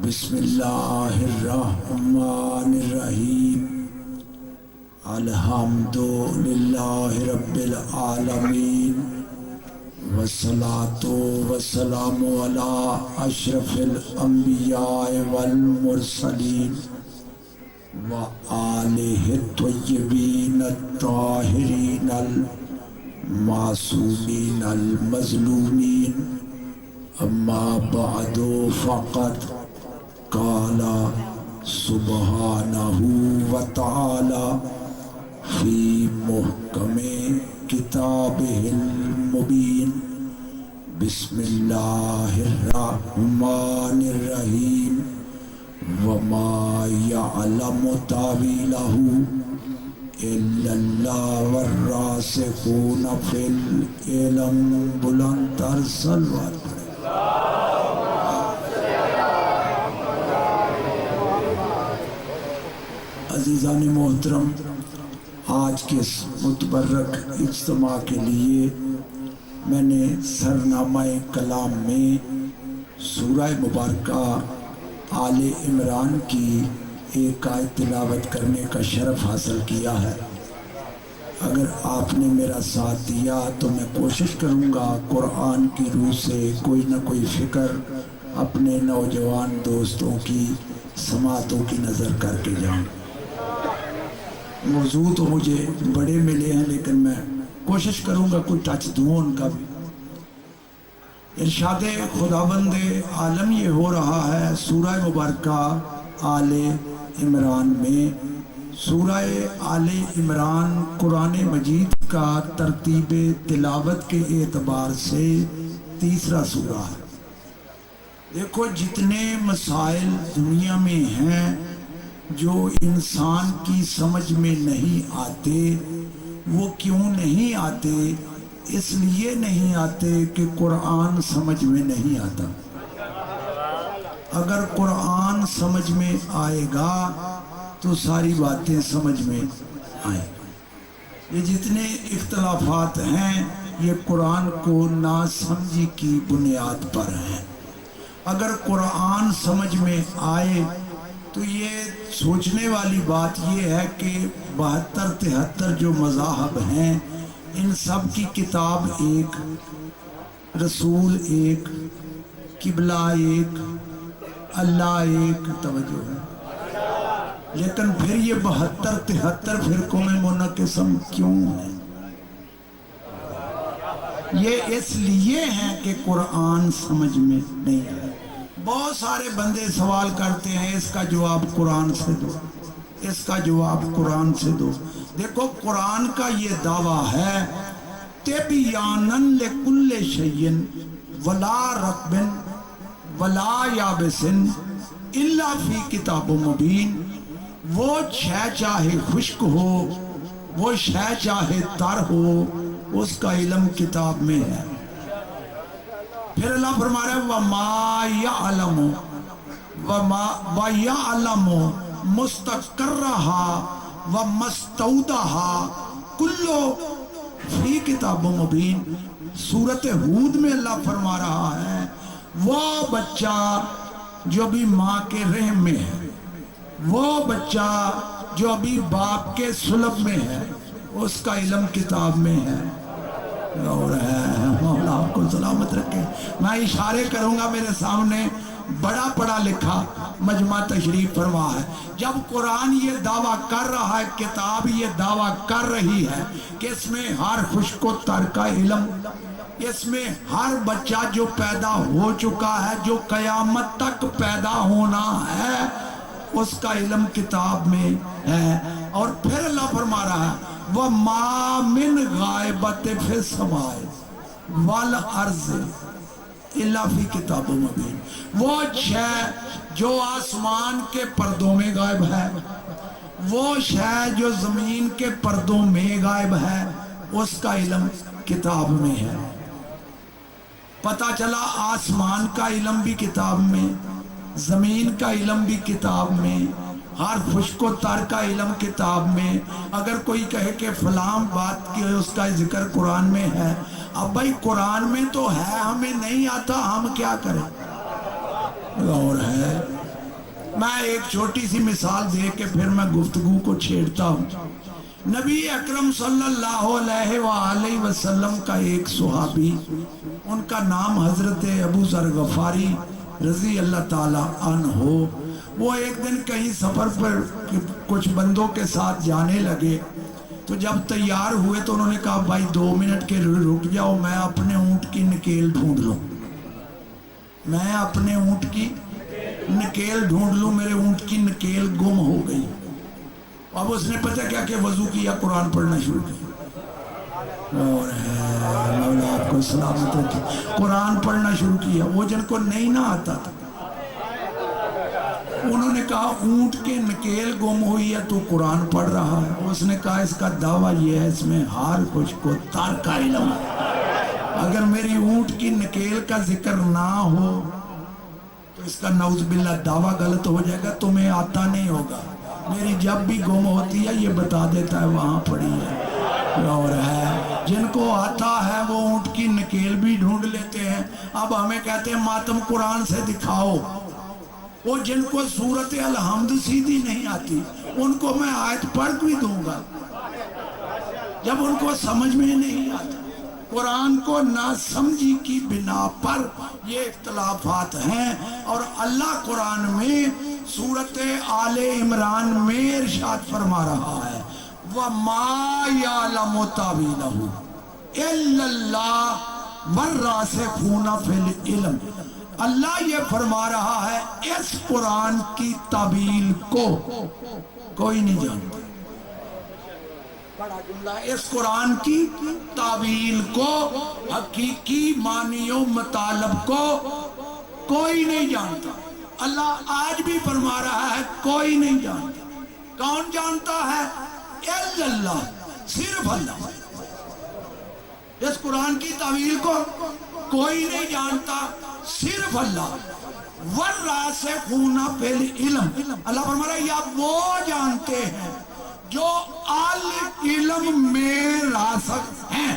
بسم اللہ الرحمن الرحیم الحمد للہ رب العالمین والصلاة والسلام علی اشرف الانبیاء والمرسلین وآلہ الطیبین الطاہرین المعصومین المظلومین اما بعد فقد قال سبحانہ وتعالی فی محکم کتابہ المبین بسم اللہ الرحمن الرحیم وما یعلم تاویلہ الا اللہ والراسخون فی العلم بلند تر صلوات پڑھیں۔ عزیزان محترم، آج کے اس متبرک اجتماع کے لیے میں نے سرنامہ کلام میں سورہ مبارکہ آل عمران کی ایک آیت تلاوت کرنے کا شرف حاصل کیا ہے۔ اگر آپ نے میرا ساتھ دیا تو میں کوشش کروں گا قرآن کی روح سے کوئی نہ کوئی فکر اپنے نوجوان دوستوں کی سماعتوں کی نظر کر کے جاؤں۔ موضوع تو مجھے بڑے ملے ہیں لیکن میں کوشش کروں گا کوئی ٹچ دوں ان کا بھی۔ ارشاد خداوند عالم یہ ہو رہا ہے سورہ مبارکہ آل عمران میں۔ سورہ آل عمران قرآن مجید کا ترتیب تلاوت کے اعتبار سے تیسرا سورہ ہے۔ دیکھو جتنے مسائل دنیا میں ہیں جو انسان کی سمجھ میں نہیں آتے، وہ کیوں نہیں آتے؟ اس لیے نہیں آتے کہ قرآن سمجھ میں نہیں آتا۔ اگر قرآن سمجھ میں آئے گا تو ساری باتیں سمجھ میں آئیں۔ یہ جتنے اختلافات ہیں یہ قرآن کو ناسمجھی کی بنیاد پر ہیں۔ اگر قرآن سمجھ میں آئے تو یہ سوچنے والی بات یہ ہے کہ 72-73 جو مذاہب ہیں ان سب کی کتاب ایک، رسول ایک، قبلہ ایک، اللہ ایک، توجہ ہے، لیکن پھر یہ 72-73 فرقوں میں منقسم کیوں ہیں؟ یہ اس لیے ہیں کہ قرآن سمجھ میں نہیں آئے۔ بہت سارے بندے سوال کرتے ہیں اس کا جواب قرآن سے دو، اس کا جواب قرآن سے دو۔ دیکھو قرآن کا یہ دعویٰ ہے تِبْيَانًا لِكُلِّ شَيْءٍ وَلَا رَطْبٍ وَلَا يَابِسٍ إِلَّا فِي كِتَابٍ مُبِينٍ۔ وہ شے چاہے خشک ہو، وہ شے چاہے تر ہو، اس کا علم کتاب میں ہے۔ پھر اللہ فرما رہا ہے وَمَا يَعْلَمُ وَيَعْلَمُ مُسْتَقَرَّهَا وَمَسْتَوْدَهَا كُلُّ فِي كِتَابٍ مُبِينٍ۔ سورۃ ہود میں اللہ فرما رہا ہے وہ بچہ جو ابھی ماں کے رحم میں ہے، وہ بچہ جو ابھی باپ کے صلب میں ہے، اس کا علم کتاب میں ہے۔ اور ہے مولا آپ کو سلامت رکھے۔ میں اشارے کروں گا، میرے سامنے بڑا پڑھا لکھا مجمع تشریف فرما ہے۔ جب قرآن یہ دعویٰ کر رہا ہے، کتاب یہ دعویٰ کر رہی ہے کہ اس میں ہر خشک و تر کا علم، اس میں ہر بچہ جو پیدا ہو چکا ہے، جو قیامت تک پیدا ہونا ہے، اس کا علم کتاب میں ہے۔ اور پھر اللہ فرما رہا ہے وَمَا مِنْ غَائِبَةٍ فِي السَّمَاءِ وَالْأَرْضِ إِلَّا فِي كِتَابٍ مُبِينٍ۔ وہ شے جو آسمان کے پردوں میں غائب ہے، وہ شے جو زمین کے پردوں میں غائب ہے، اس کا علم کتاب میں ہے۔ پتہ چلا آسمان کا علم بھی کتاب میں، زمین کا علم بھی کتاب میں، ہر خشک و تر کا علم کتاب میں۔ اگر کوئی کہے کہ فلاں بات کی اس کا ذکر قرآن میں ہے، اب بھائی قرآن میں تو ہے، ہمیں نہیں آتا، ہم کیا کریں؟ اور ہے میں ایک چھوٹی سی مثال دے کے پھر میں گفتگو کو چھیڑتا ہوں. نبی اکرم صلی اللہ علیہ وآلہ وسلم کا ایک صحابی، ان کا نام حضرت ابو ذر غفاری رضی اللہ تعالیٰ عنہ، وہ ایک دن کہیں سفر پر کچھ بندوں کے ساتھ جانے لگے. تو جب تیار ہوئے تو انہوں نے کہا بھائی 2 منٹ کے رک جاؤ، میں اپنے اونٹ کی نکیل ڈھونڈ لوں، میں اپنے اونٹ کی نکیل ڈھونڈ لوں، میرے اونٹ کی نکیل گم ہو گئی. اب اس نے پتہ کیا کہ وضو کیا، قرآن پڑھنا شروع کیا، اور مولا آپ کو سلامت رکھے، قرآن پڑھنا شروع کیا. وہ جن کو نہیں نہ آتا تھا انہوں نے کہا اونٹ کے نکیل گم ہوئی ہے تو قرآن پڑھ رہا ہے. اس نے کہا اس کا دعویٰ یہ ہے اس میں ہر کچھ کو ترک کا علم ہے، اگر میری اونٹ کی نکیل کا ذکر نہ ہو تو اس کا نعوذ باللہ دعویٰ غلط ہو جائے گا، تمہیں آتا نہیں ہوگا. میری جب بھی گم ہوتی ہے یہ بتا دیتا ہے وہاں پڑی ہے. اور ہے جن کو آتا ہے وہ اونٹ کی نکیل بھی ڈھونڈ لیتے ہیں. اب ہمیں کہتے ہیں ماتم قرآن سے دکھاؤ. وہ جن کو سورت الحمد سیدھی نہیں آتی ان کو میں آیت پڑھ بھی دوں گا، جب ان کو سمجھ میں نہیں آتا. قرآن کو نہ سمجھی کی بنا پر یہ اختلافات ہیں. اور اللہ قرآن میں سورت آل عمران میں ارشاد فرما رہا ہے وَمَا يَعْلَمُ تَأْوِيلَهُ إِلَّا اللَّهُ وَالرَّاسِخُونَ فِي الْعِلْمِ. اللہ یہ فرما رہا ہے اس قرآن کی تعویل کو کوئی نہیں جانتا. بڑا جملہ، اس قرآن کی تعویل کو، حقیقی معنی و مطالب کو کوئی نہیں جانتا. اللہ آج بھی فرما رہا ہے کوئی نہیں جانتا. کون جانتا ہے؟ الا اللہ، صرف اللہ. اس قرآن کی تعویل کو کوئی نہیں جانتا، صرف اللہ. وَالرَّاسِخُونَ فِي الْعِلْمِ، اللہ فرما رہا ہے یا وہ جانتے ہیں جو علم میں راسخ ہیں.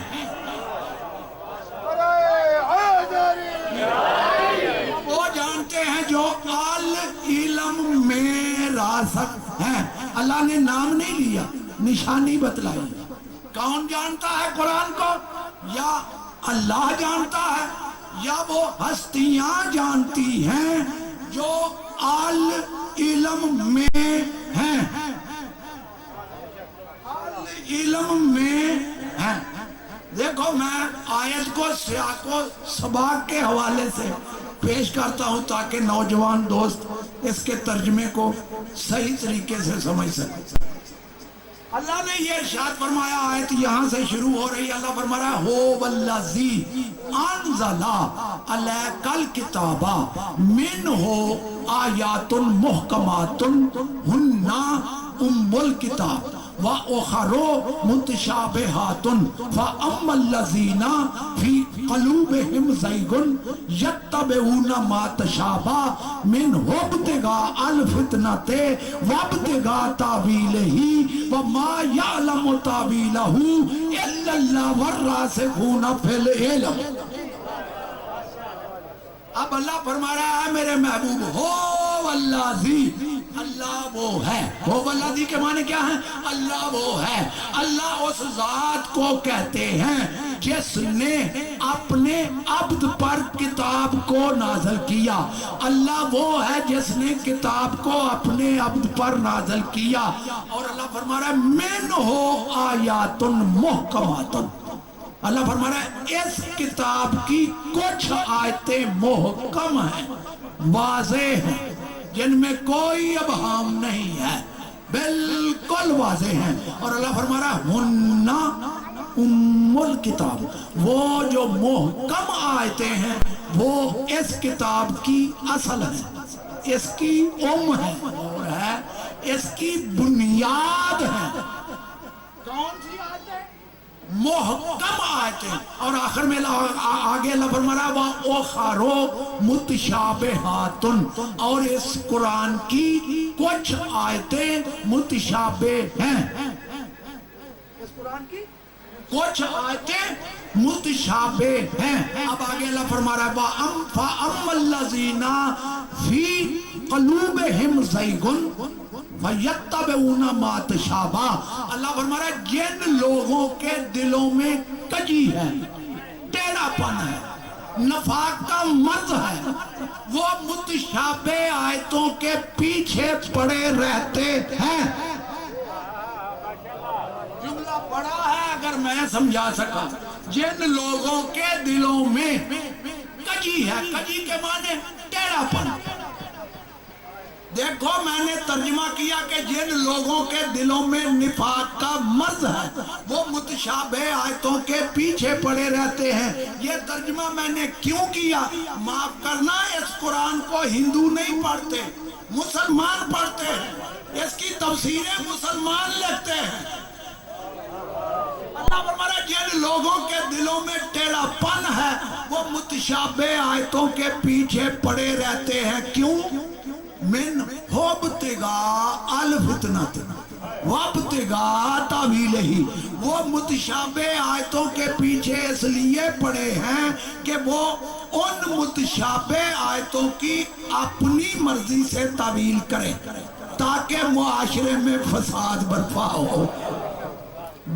وہ جانتے ہیں جو علم میں راسخ ہیں. اللہ نے نام نہیں لیا، نشانی بتلائی. کون جانتا ہے قرآن کو؟ یا اللہ جانتا ہے یا وہ ہستیاں جانتی ہیں جو علم میں ہیں. علم میں ہیں. دیکھو میں آیت کو سیاق و سباق کے حوالے سے پیش کرتا ہوں تاکہ نوجوان دوست اس کے ترجمے کو صحیح طریقے سے سمجھ سکیں. اللہ نے یہ ارشاد فرمایا، آیت یہاں سے شروع ہو رہی ہے. اللہ فرما رہا ہے هو والذی انزل علیک الکتاب منہ آیات محکمات ہن ام الکتاب وَأُخَرُ مُتَشَابِهَاتٌ فَأَمَّا الَّذِينَ فِي قُلُوبِهِمْ زَيْغٌ يَتَّبِعُونَ مَا تَشَابَهَ مِنْهُ ابْتِغَاءَ الْفِتْنَةِ وَابْتِغَاءَ تَأْوِيلِهِ وَمَا يَعْلَمُ تَأْوِيلَهُ إِلَّا اللَّهُ وَالرَّاسِخُونَ فِي الْعِلْمِ. اب اللہ فرما رہا ہے میرے محبوب ہو والذی، اللہ وہ ہے. ہو والذی کے معنی کیا ہیں؟ اللہ وہ ہے. اللہ اس ذات کو کہتے ہیں جس نے اپنے عبد پر کتاب کو نازل کیا. اللہ وہ ہے جس نے کتاب کو اپنے عبد پر نازل کیا. اور اللہ فرما رہا ہے منہ آیات محکمات. اللہ فرما رہا ہے اس کتاب کی کچھ آیتیں محکم ہیں، واضح ہیں، جن میں کوئی ابہام نہیں ہے، بالکل واضح ہیں. اور اللہ فرما رہا ہے ہن ام الکتاب، وہ جو محکم آیتیں ہیں وہ اس کتاب کی اصل ہے، اس کی ہے اور ہے اس کی بنیاد ہے. کون سی آیتیں؟ محکم آیتیں. اور آخر میں آگے اللہ فرما رہا ہے وَأُخَرُ مُتَشَابِهَاتٌ، اور اس قرآن کی کچھ آیتیں متشابہ ہیں. اس قرآن کی کچھ آیتیں متشابہ ہیں. اب آگے اللہ فرما رہا ہے فَأَمَّا الَّذِينَ فِي قلوبہم زیغن فیتبعون ما تشابہ. اللہ فرما رہا ہے جن لوگوں کے دلوں میں کجی ہے، ٹیڑھا پن ہے، نفاق کا مرض ہے، وہ متشابہ آیتوں کے پیچھے پڑے رہتے ہیں. جملہ بڑا ہے اگر میں سمجھا سکا. جن لوگوں کے دلوں میں کجی ہے، کجی کے معنی ٹیڑھا پن. دیکھو میں نے ترجمہ کیا کہ جن لوگوں کے دلوں میں نفاق کا مرض ہے وہ متشابہ آیتوں کے پیچھے پڑے رہتے ہیں. یہ ترجمہ میں نے کیوں کیا؟ معاف کرنا، اس قرآن کو ہندو نہیں پڑھتے، مسلمان پڑھتے ہیں. اس کی تفسیریں مسلمان لکھتے ہیں. اللہ فرماتا ہے جن لوگوں کے دلوں میں ٹیڑھا پن ہے وہ متشابہ آیتوں کے پیچھے پڑے رہتے ہیں. کیوں؟ من ابتغاء الفتنۃ وابتغاء تاویلہ. وہ متشابہ آیتوں کے پیچھے اس لیے پڑے ہیں کہ وہ ان متشابہ آیتوں کی اپنی مرضی سے تعویل کریں تاکہ معاشرے میں فساد برپا ہو.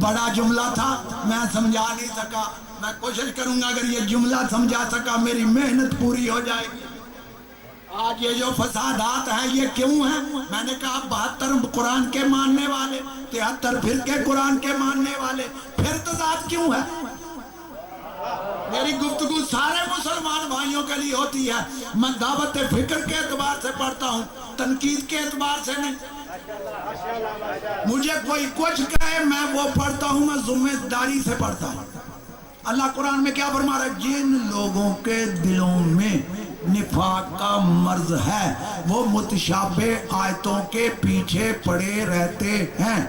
بڑا جملہ تھا، میں سمجھا نہیں سکا. میں کوشش کروں گا اگر یہ جملہ سمجھا سکا میری محنت پوری ہو جائے گی. آج یہ جو فسادات ہیں یہ کیوں ہیں؟ میں نے کہا 72 قرآن کے ماننے والے، 73 فرقے قرآن کے ماننے والے، پھر تضاد کیوں ہے؟ میری گفتگو سارے مسلمان بھائیوں کے لیے ہوتی ہے. میں دعوت فکر کے اعتبار سے پڑھتا ہوں، تنقید کے اعتبار سے نہیں. مجھے کوئی کچھ کہے میں وہ پڑھتا ہوں، میں ذمہ داری سے پڑھتا ہوں. اللہ قرآن میں کیا فرما رہا ہے؟ جن لوگوں کے دلوں میں نفاق کا مرض ہے وہ متشابہ آیتوں کے پیچھے پڑے رہتے ہیں.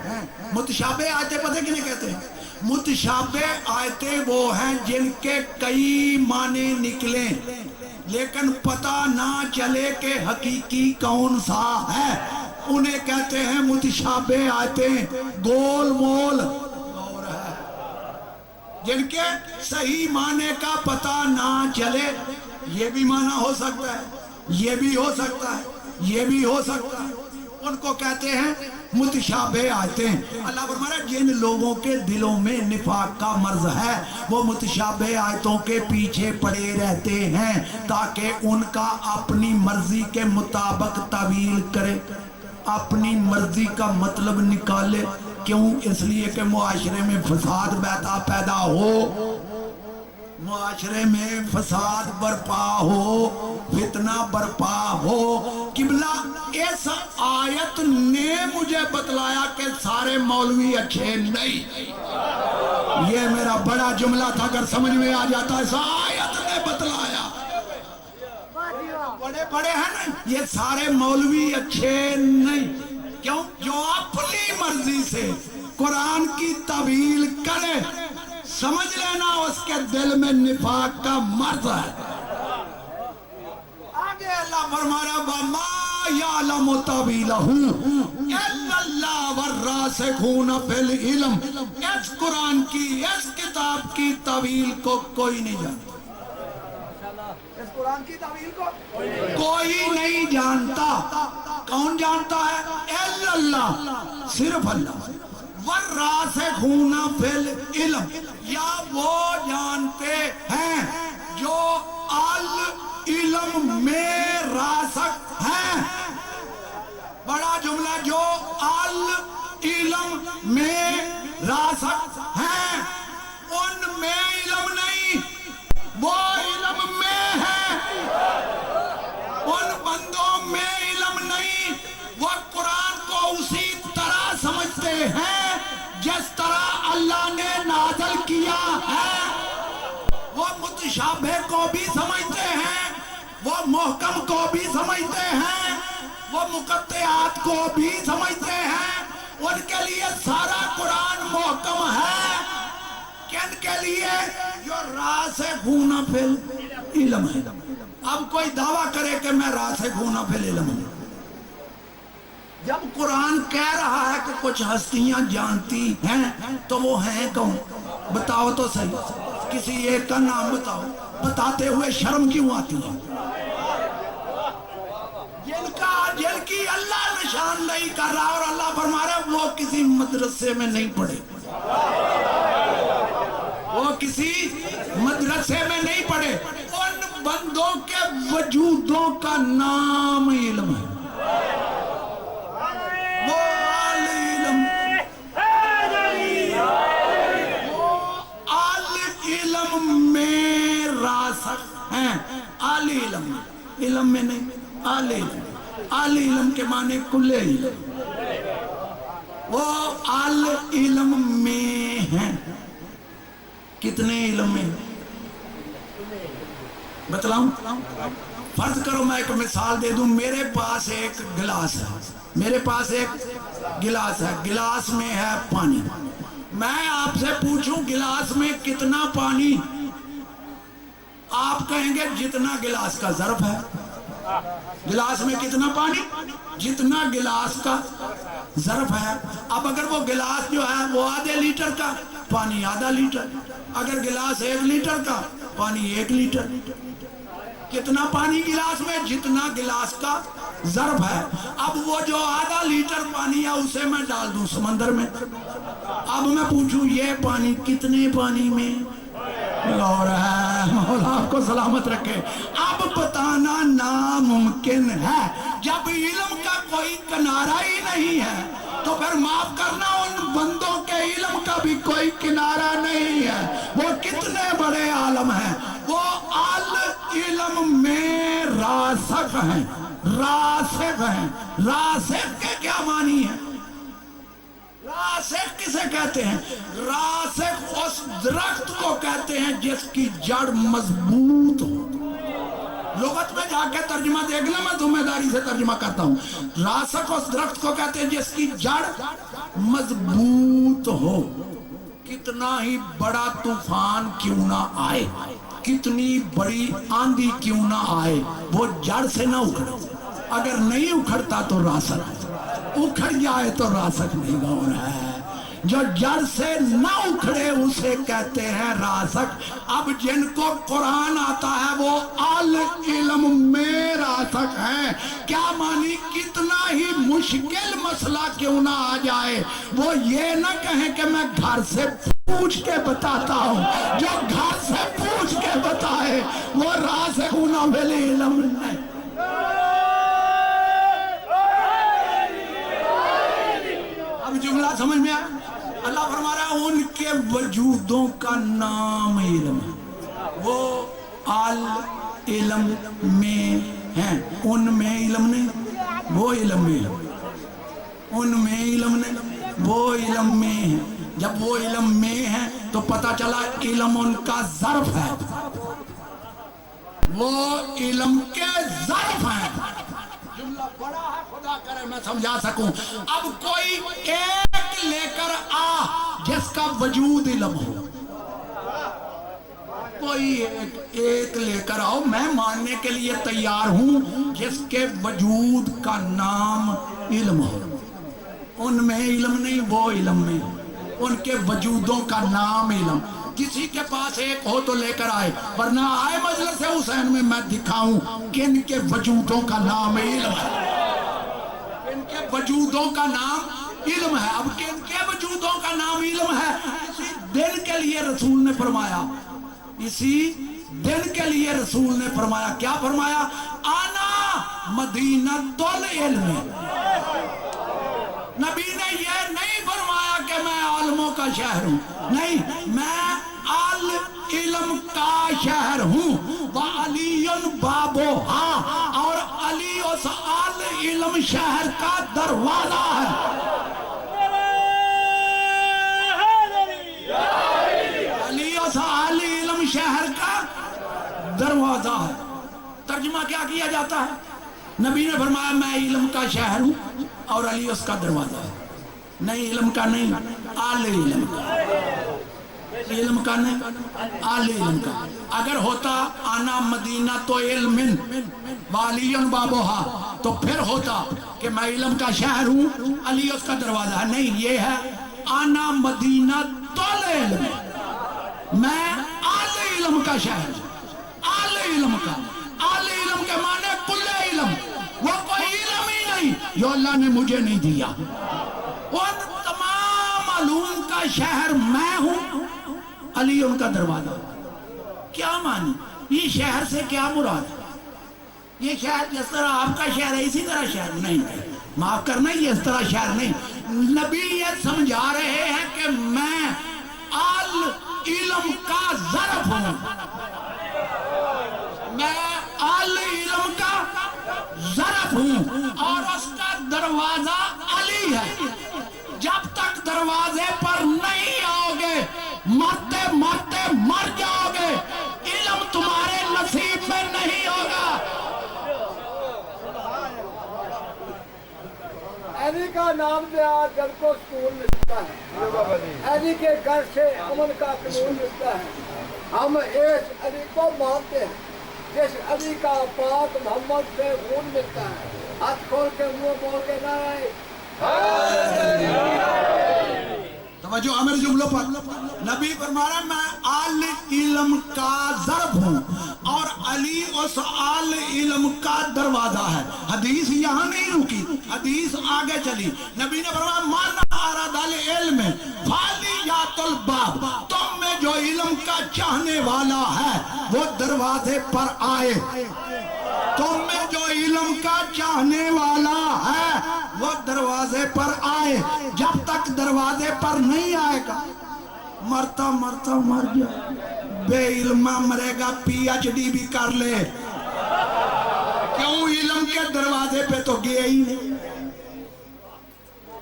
متشابہ آیتیں پتہ کنے کہتے ہیں؟ متشابہ آیتیں وہ ہیں جن کے کئی معنی نکلیں لیکن پتہ نہ چلے کہ حقیقی کون سا ہے. انہیں کہتے ہیں متشابہ آیتیں. گول مول جن کے صحیح معنی کا پتہ نہ چلے. یہ بھی معنی ہو سکتا ہے، یہ بھی ہو سکتا ہے، یہ بھی ہو سکتا ہے. ان کو کہتے ہیں متشابہ آیتیں. اللہ فرما رہا ہے جن لوگوں کے دلوں میں نفاق کا مرض ہے وہ متشابہ آیتوں کے پیچھے پڑے رہتے ہیں تاکہ ان کا اپنی مرضی کے مطابق تعویل کرے، اپنی مرضی کا مطلب نکالے. کیوں؟ اس لیے کہ معاشرے میں فساد پیدا ہو، معاشرے میں فساد برپا ہو، فتنہ برپا ہو. قبلہ اس آیت نے مجھے بتلایا کہ سارے مولوی اچھے نہیں. یہ میرا بڑا جملہ تھا، اگر سمجھ میں آ جاتا ہے. اس آیت نے بتلایا بڑے بڑے ہیں نا، یہ سارے مولوی اچھے نہیں. کیوں؟ جو اپنی مرضی سے قرآن کی تعویل کرے، سمجھ لینا اس کے دل میں نفاق کا مرض ہے. آگے اللہ فرما رہا وَمَا يَعْلَمُ تَأْوِيلَهُ إِلَّا اللَّهُ وَالرَّاسِخُونَ فِي الْعِلْمِ. اس قرآن کی، اس کتاب کی تعویل کو کوئی نہیں جانتا. اس قرآن کی تعویل کو کوئی نہیں جانتا. کون جانتا ہے؟ الا اللہ، صرف اللہ. والراسخون فی العلم، یا وہ جانتے ہیں جو العلم میں راسخ ہیں. بڑا جملہ، جو العلم میں راسخ ہیں. ان میں علم نہیں، وہ علم میں ہے. ان بندوں میں علم نہیں، وہ قرآن کو اسی طرح سمجھتے ہیں جس طرح اللہ نے نازل کیا ہے. وہ متشابہ کو بھی سمجھتے ہیں، وہ محکم کو بھی سمجھتے ہیں، وہ مقطعات کو بھی سمجھتے ہیں. ان کے لیے سارا قرآن محکم ہے. کن کے لیے؟ جو راسخون فی العلم ہے. اب کوئی دعویٰ کرے کہ میں راسخون فی العلم ہوں. جب قرآن کہہ رہا ہے کہ کچھ ہستیاں جانتی ہیں تو وہ ہیں کون؟ بتاؤ تو صحیح، کسی ایک کا نام بتاؤ. بتاتے ہوئے شرم کیوں آتی ہے؟ یہ جن کی اللہ نشاندہی کر رہا اور اللہ فرما رہا ہے وہ کسی مدرسے میں نہیں پڑھے، وہ کسی مدرسے میں نہیں پڑھے، ان بندوں کے وجودوں کا نام علم ہے، وہ آل علم، وہ آل علم میں راسخ ہیں، آل علم، علم میں نہیں، آل علم، آل علم کے معنی کل علم، وہ آل علم میں ہیں۔ کتنے علم میں بتلاؤں؟ فرض کرو میں ایک مثال دے دوں، میرے پاس ایک گلاس ہے، میرے پاس ایک گلاس ہے، گلاس میں ہے پانی، میں آپ سے پوچھوں گلاس میں کتنا پانی، آپ کہیں گے جتنا گلاس کا ظرف ہے، گلاس میں کتنا پانی جتنا گلاس کا ظرف ہے۔ اب اگر وہ گلاس جو ہے وہ آدھے لیٹر کا، پانی آدھا لیٹر، اگر گلاس 1 لیٹر کا، پانی 1 لیٹر، کتنا پانی گلاس میں جتنا گلاس کا ظرف ہے۔ اب وہ جو آدھا لیٹر پانی ہے اسے میں ڈال دوں سمندر میں، اب میں پوچھوں یہ پانی کتنے پانی میں، اور ہے مولا آپ کو سلامت رکھے، اب بتانا ناممکن ہے۔ جب علم کا کوئی کنارہ ہی نہیں ہے تو پھر معاف کرنا ان بندوں کے علم کا بھی کوئی کنارہ نہیں ہے، وہ کتنے بڑے عالم ہیں، وہ آل علم میں راسخ ہیں، راسخ ہیں۔ راسخ کے کیا معنی ہے؟ راسخ کسے کہتے ہیں؟ راسخ اس درخت کو کہتے ہیں جس کی جڑ مضبوط ہو۔ لغت میں جا کے ترجمہ دیکھنا، میں ذمہ داری سے ترجمہ کرتا ہوں۔ راسخ اس درخت کو کہتے ہیں جس کی جڑ مضبوط ہو، کتنا ہی بڑا طوفان کیوں نہ آئے، کتنی بڑی آندھی کیوں نہ آئے، وہ جڑ سے نہ اکھڑے، اگر نہیں اکھڑتا تو راسخ ہے، اکھڑ جائے تو راسخ نہیں گور ہے۔ جو جڑ سے نہ اکھڑے اسے کہتے ہیں راسخ۔ اب جن کو قرآن آتا ہے وہ آل علم میں راسخ ہیں۔ کیا معنی؟ کتنا ہی مشکل مسئلہ کیوں نہ آ جائے وہ یہ نہ کہیں کہ میں گھر سے پوچھ کے بتاتا ہوں، جو گھر سے پوچھ کے بتائے وہ راسخون بالعلم ہے۔ اب جملہ سمجھ میں آیا؟ اللہ فرما رہا ہے ان کے وجودوں کا نام علم ہے، وہ آل علم میں ہیں، ان میں علم نہیں، وہ علم میں، ان میں علم نہیں، وہ علم میں ہیں۔ جب وہ علم میں ہیں تو پتہ چلا علم ان کا ظرف ہے، وہ علم کے ظرف ہیں۔ جملہ بڑا ہے، خدا کرے میں سمجھا سکوں۔ اب کوئی ایک لے کر آ جس کا وجود علم ہو، کوئی ایک لے کر آؤ، میں ماننے کے لیے تیار ہوں جس کے وجود کا نام علم ہو۔ ان میں علم نہیں، وہ علم میں، ان کے وجودوں کا نام علم۔ کسی کے پاس ایک ہو تو لے کر آئے، ورنہ آئے مجلس حسین میں میں دکھاؤں کہ ان کے وجودوں کا نام علم ہے، ان کے وجودوں کا نام علم ہے۔ اب ان کے وجودوں کا نام علم ہے، اسی دن کے لیے رسول نے فرمایا، اسی دن کے لیے رسول نے فرمایا، کیا فرمایا؟ آنا مدینۃ العلم۔ نبی نے یہ نہیں فرمایا کہ میں عالموں کا شہر ہوں، نہیں، میں آل علم کا شہر ہوں، وَعَلِيٌّ بَابُهَا، اور علی اس آل علم شہر کا دروازہ ہے۔ علی اس آل علم شہر کا دروازہ ہے۔ ترجمہ کیا کیا جاتا ہے؟ نبی نے فرمایا میں علم کا شہر ہوں اور علی اس کا دروازہ ہے، نہیں علم کا نہیں، آل علم کا، علم کا نہیں، آل علم کا۔ اگر ہوتا آنا مدینۃ علم وعلی بابوہا تو پھر ہوتا کہ میں علم کا شہر ہوں، علی اس کا دروازہ ہے، نہیں، یہ ہے آنا مدینۃ العلم، میں آل علم کا شہر ہوں، آل علم کا۔ آل علم کے معنی کل علم، وہ کوئی جو اللہ نے مجھے نہیں دیا. ان تمام علوم کا شہر میں ہوں، علی ان کا دروازہ. کیا مانی؟ یہ شہر سے کیا مراد ہے؟ یہ شہر جس طرح آپ کا شہر ہے اسی طرح شہر نہیں، معاف کرنا، یہ اس طرح شہر نہیں. نبی یہ سمجھا رہے ہیں کہ میں علم کا ظرف ہوں، میں علم کا ظرف ہوں، اور اس کا دروازہ علی ہے. جب تک دروازے پر نہیں آؤ گے مرتے مرتے مر جاؤ گے، علم تمہارے نصیب میں نہیں ہوگا. علی کا نام سے آج گھر کو سکون ملتا ہے، علی کے گھر سے امن کا قانون ملتا ہے. ہم اس علی کو مانتے ہیں جس علی کا پاک محمد سے خون ملتا ہے. ہاتھ کھول کے منہ بول کے نعرہ توجہ ہے میرے جملوں پر. نبی فرما رہا ہے میں علم کا ضرب ہوں اور علی اس علم کا دروازہ ہے. حدیث یہاں نہیں رکی، حدیث آگے چلی. نبی نے فرمایا من اراد العلم فلیات الباب، تم میں جو علم کا چاہنے والا ہے وہ دروازے پر آئے. تم میں جو علم کا چاہنے والا ہے وہ دروازے پر آئے. جب تک دروازے پر نہیں آئے گا مرتا مرتا مر جائے. بے علمہ مرے گا پی ایچ ڈی بھی کر لے، کیوں؟ علم کے دروازے پہ تو گئے ہی نہیں.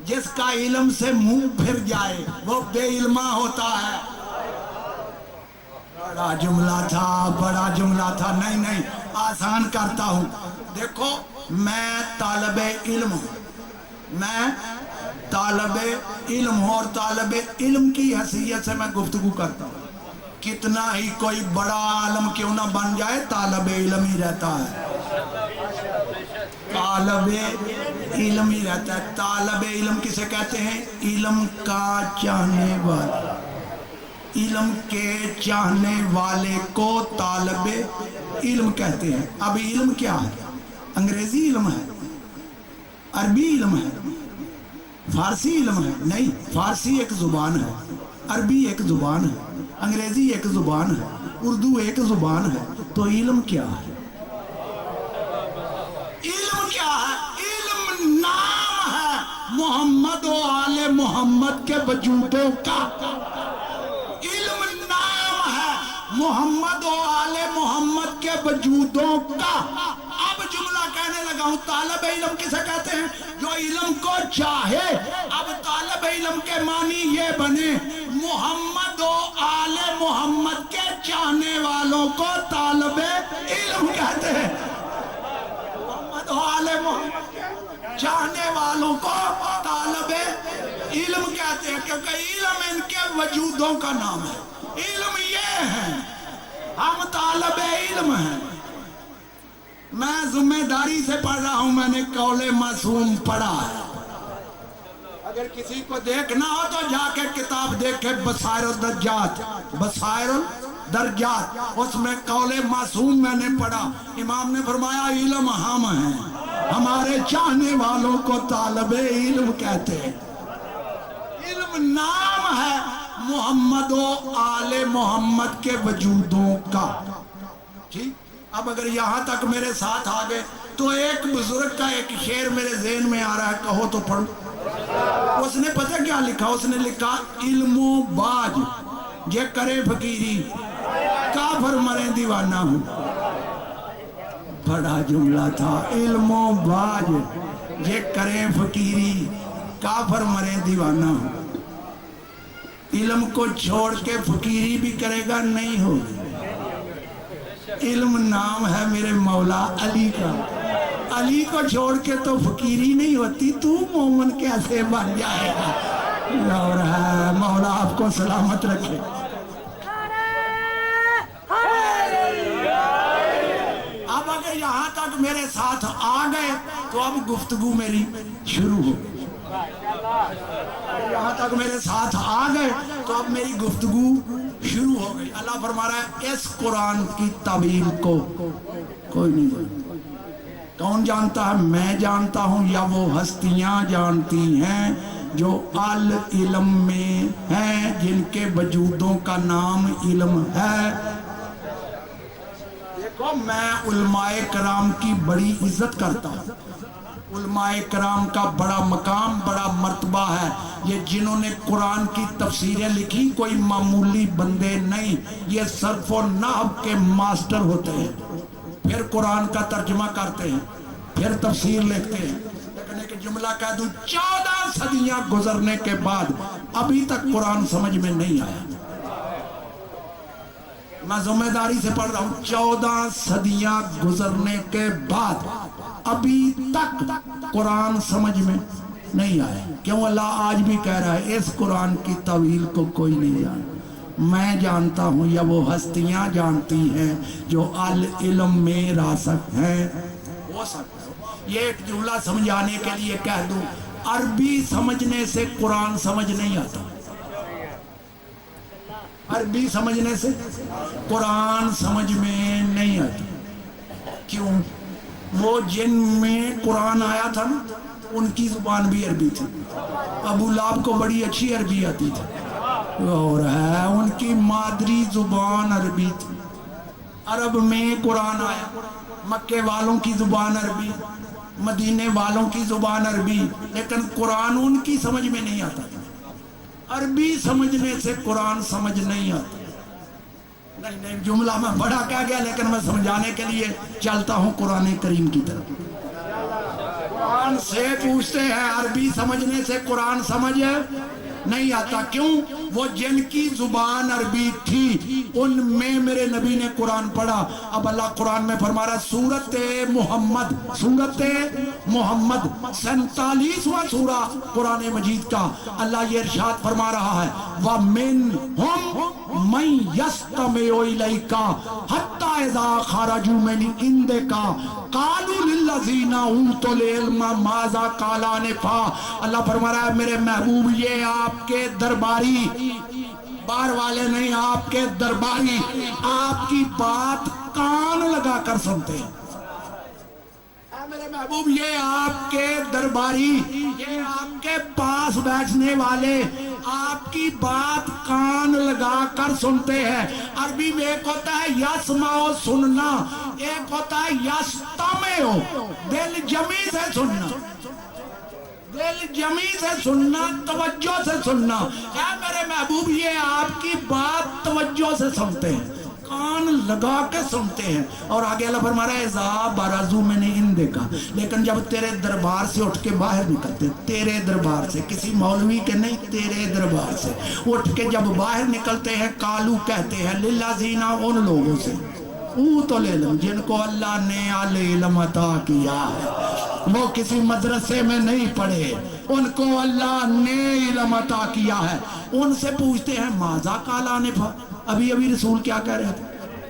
جس کا علم سے منہ پھر جائے وہ بے علمہ ہوتا ہے. بڑا جملہ تھا، بڑا جملہ تھا. نہیں آسان کرتا ہوں. دیکھو میں طالب علم ہوں، میں طالب علم ہوں، اور طالب علم کی حیثیت سے میں گفتگو کرتا ہوں. کتنا ہی کوئی بڑا عالم کیوں نہ بن جائے طالب علم ہی رہتا ہے، طالب علم ہی رہتا ہے. طالب علم کسے کہتے ہیں؟ علم کا چاہنے والا. علم کے چاہنے والے کو طالب علم کہتے ہیں. اب علم کیا ہے؟ انگریزی علم ہے، عربی علم ہے، فارسی علم ہے؟ نہیں، فارسی ایک زبان ہے، عربی ایک زبان ہے، انگریزی ایک زبان ہے، اردو ایک زبان ہے. تو علم کیا ہے؟ علم کیا ہے؟ علم نام ہے محمد و آل محمد کے وجودوں کا. علم نام ہے محمد و آل محمد کے وجودوں کا. اب جملہ کہنے لگا ہوں طالب علم کسے کہتے ہیں؟ جو علم کو چاہے. اب طالب علم کے معنی یہ بنے محمد و آل محمد کے چاہنے والوں کو طالب علم کہتے ہیں. محمد و آل محمد کے چاہنے والوں کو طالب علم کہتے ہیں، کیونکہ علم ان کے وجودوں کا نام ہے. علم یہ ہے، ہم طالب علم ہیں. میں ذمہ داری سے پڑھ رہا ہوں، میں نے قول معصوم پڑھا ہے. اگر کسی کو دیکھنا ہو تو جا کے کتاب دیکھے بصائر الدرجات، بصائر الدرجات، اس میں قول معصوم میں نے پڑھا. امام نے فرمایا علم ہم ہیں، ہمارے چاہنے والوں کو طالب علم کہتے ہیں. علم نام ہے محمد و آل محمد کے وجودوں کا. ٹھیک. اب اگر یہاں تک میرے ساتھ آ گئے تو ایک بزرگ کا ایک شعر میرے ذہن میں آ رہا ہے، کہو تو پڑھو. اس نے پتہ کیا لکھا؟ اس نے لکھا علم و باج یہ کرے فقیری کافر مرے دیوانہ ہوں. بڑا جملہ تھا. علم و باج یہ کرے فقیری کافر مرے دیوانہ ہوں. علم کو چھوڑ کے فقیری بھی کرے گا نہیں ہوگی. علم نام ہے میرے مولا علی کا. علی کو چھوڑ کے تو فقیری نہیں ہوتی. تو مومن کیسے بن جائے گا؟ اور ہے مولا آپ کو سلامت رکھے. اب اگر یہاں تک میرے ساتھ آ گئے تو اب گفتگو میری شروع ہو. یہاں تک میرے ساتھ آ گئے تو اب میری گفتگو شروع ہو گئی. اللہ فرما رہا ہے اس قرآن کی تعبیر کو کوئی نہیں جانتا. کون جانتا ہے؟ میں جانتا ہوں یا وہ ہستیاں جانتی ہیں جو علم میں ہیں، جن کے وجودوں کا نام علم ہے؟ دیکھو میں علماء کرام کی بڑی عزت کرتا ہوں، علماء کرام کا بڑا مقام، بڑا مرتبہ ہے۔ یہ جنہوں نے قرآن کی تفسیریں لکھی کوئی معمولی بندے نہیں، یہ صرف و نحو کے ماسٹر ہوتے ہیں، پھر قرآن کا ترجمہ کرتے ہیں، پھر تفسیر لکھتے ہیں۔ لیکن ایک جملہ کہہ دوں، 14 صدیاں گزرنے کے بعد ابھی تک قرآن سمجھ میں نہیں آیا۔ میں ذمہ داری سے پڑھ رہا ہوں، 14 صدیاں گزرنے کے بعد ابھی تک قرآن سمجھ میں نہیں آیا۔ کیوں؟ اللہ آج بھی کہہ رہا ہے اس قرآن کی تاویل کو کوئی نہیں جانتا، میں جانتا ہوں یا وہ ہستیاں جانتی ہیں جو علم میں راسخ ہیں۔ ہو سکتا ہے یہ ایک جملہ سمجھانے کے لیے کہہ دوں، عربی سمجھنے سے قرآن سمجھ نہیں آتا، عربی سمجھنے سے قرآن سمجھ میں نہیں آتا۔ کیوں؟ وہ جن میں قرآن آیا تھا نا ان کی زبان بھی عربی تھی، ابو لہب کو بڑی اچھی عربی آتی تھی، اور ہے ان کی مادری زبان عربی تھی۔ عرب میں قرآن آیا، مکے والوں کی زبان عربی، مدینے والوں کی زبان عربی، لیکن قرآن ان کی سمجھ میں نہیں آتا۔ عربی سمجھنے سے قرآن سمجھ نہیں آتا۔ نہیں جملہ میں بڑا کہہ گیا، لیکن میں سمجھانے کے لیے چلتا ہوں قرآن کریم کی طرف۔ قرآن سے پوچھتے ہیں عربی سمجھنے سے قرآن سمجھ نہیں آتا۔ کیوں؟ وہ جن کی زبان عربی تھی ان میں میرے نبی نے قرآن پڑھا۔ اب اللہ قرآن میں فرما رہا ہے، سورت محمد 47واں سورہ قرآن مجید کا، اللہ یہ ارشاد فرما رہا ہے، وَمِنْهُمْ مَنْ يَسْتَمِعُ إِلَيْكَ حَتَّى إِذَا خَرَجُوا مِنْ عِنْدِكَ قَالُوا لِلَّذِينَ أُوتُوا الْعِلْمَ مَاذَا قَالَ آنِفًا۔ اللہ فرما رہا ہے میرے محبوب، یہ آپ کے درباری، بار والے نہیں، آپ کے درباری آپ کی بات کان لگا کر سنتے ہیں۔ میرے محبوب یہ آپ کے درباری، یہ آپ کے پاس بیٹھنے والے آپ کی بات کان لگا کر سنتے ہیں۔ عربی میں ایک ہوتا ہے یسمع سننا، ایک ہوتا ہے یستمع دل جمی سے سننا، دل جمی سے سننا، توجہ سے سننا۔ اے میرے محبوب یہ آپ کی بات توجہ سے سنتے ہیں، کان لگا کے سنتے ہیں۔ اور آگے اللہ فرما رہا ہے اذا برزوا من عندک، لیکن جب تیرے دربار سے اٹھ کے باہر نکلتے، تیرے دربار سے، کسی مولوی کے نہیں، تیرے دربار سے اٹھ کے جب باہر نکلتے ہیں، قالو کہتے ہیں للذین، ان لوگوں سے، اوتوا العلم، جن کو اللہ نے علم عطا کیا ہے، وہ کسی مدرسے میں نہیں پڑھے، ان کو اللہ نے علم عطا کیا ہے، ان سے پوچھتے ہیں ماذا قال آنفا، ابھی رسول کیا کہہ رہے تھے،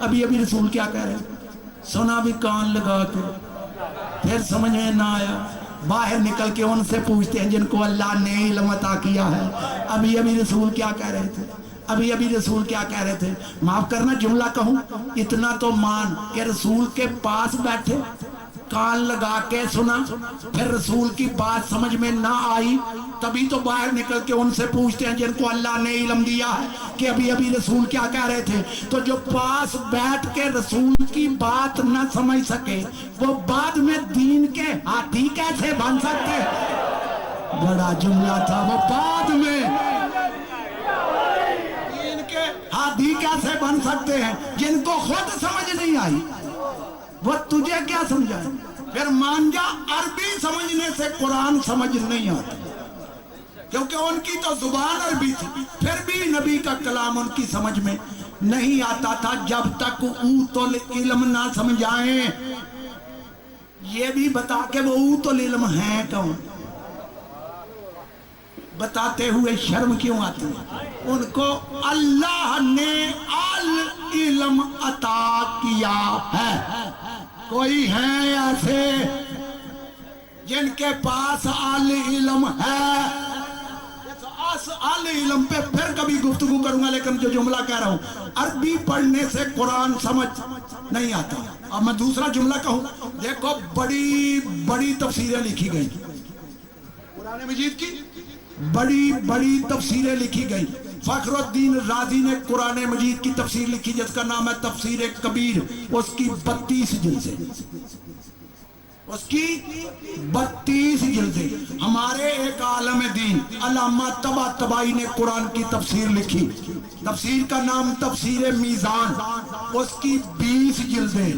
ابھی رسول کیا کہہ رہے تھے، سنا بھی کان لگا کے، پھر سمجھ میں نہ آیا، باہر نکل کے ان سے پوچھتے ہیں جن کو اللہ نے علم عطا کیا ہے، ابھی رسول کیا کہہ رہے تھے، ابھی رسول کیا کہہ رہے تھے۔ معاف کرنا جملہ کہوں، اتنا تو مان کہ رسول کے پاس بیٹھے، کان لگا کے سنا، پھر رسول کی بات سمجھ میں نہ آئی، تبھی تو باہر نکل کے ان سے پوچھتے ہیں جن کو اللہ نے علم دیا ہے کہ ابھی رسول کیا کہہ رہے تھے۔ تو جو پاس بیٹھ کے رسول کی بات نہ سمجھ سکے، وہ بعد میں دین کے ہاتھی کیسے بن سکتے؟ بڑا جملہ تھا، وہ بعد میں دین کے ہاتھی کیسے بن سکتے ہیں جن کو خود سمجھ نہیں آئی، وہ تجھے کیا سمجھائے؟ پھر مان جا عربی سمجھنے سے قرآن سمجھ نہیں آتا، کیونکہ ان کی تو زبان عربی تھی، پھر بھی نبی کا کلام ان کی سمجھ میں نہیں آتا تھا جب تک اوت العلم نہ سمجھائیں۔ یہ بھی بتا کہ وہ اوت العلم ہیں کون، بتاتے ہوئے شرم کیوں آتی ہے؟ ان کو اللہ نے علم عطا کیا ہے۔ کوئی ہیں ایسے جن کے پاس علم ہے؟ علم پہ پھر کبھی گفتگو کروں گا، لیکن جو جملہ کہہ رہا ہوں، عربی پڑھنے سے قرآن سمجھ نہیں آتا۔ اب میں دوسرا جملہ کہوں، دیکھو بڑی بڑی تفسیریں لکھی گئی قرآن مجید کی، بڑی بڑی تفسیریں لکھی گئی. فخر الدین رازی نے قرآن مجید کی تفسیر لکھی جس کا نام ہے تفسیر کبیر، اس کی 32 جلدیں، اس کی 32 جلدیں. ہمارے ایک عالم دین علامہ طباطبائی نے قرآن کی تفسیر لکھی، تفسیر کا نام تفسیر میزان، اس کی 20 جلدیں،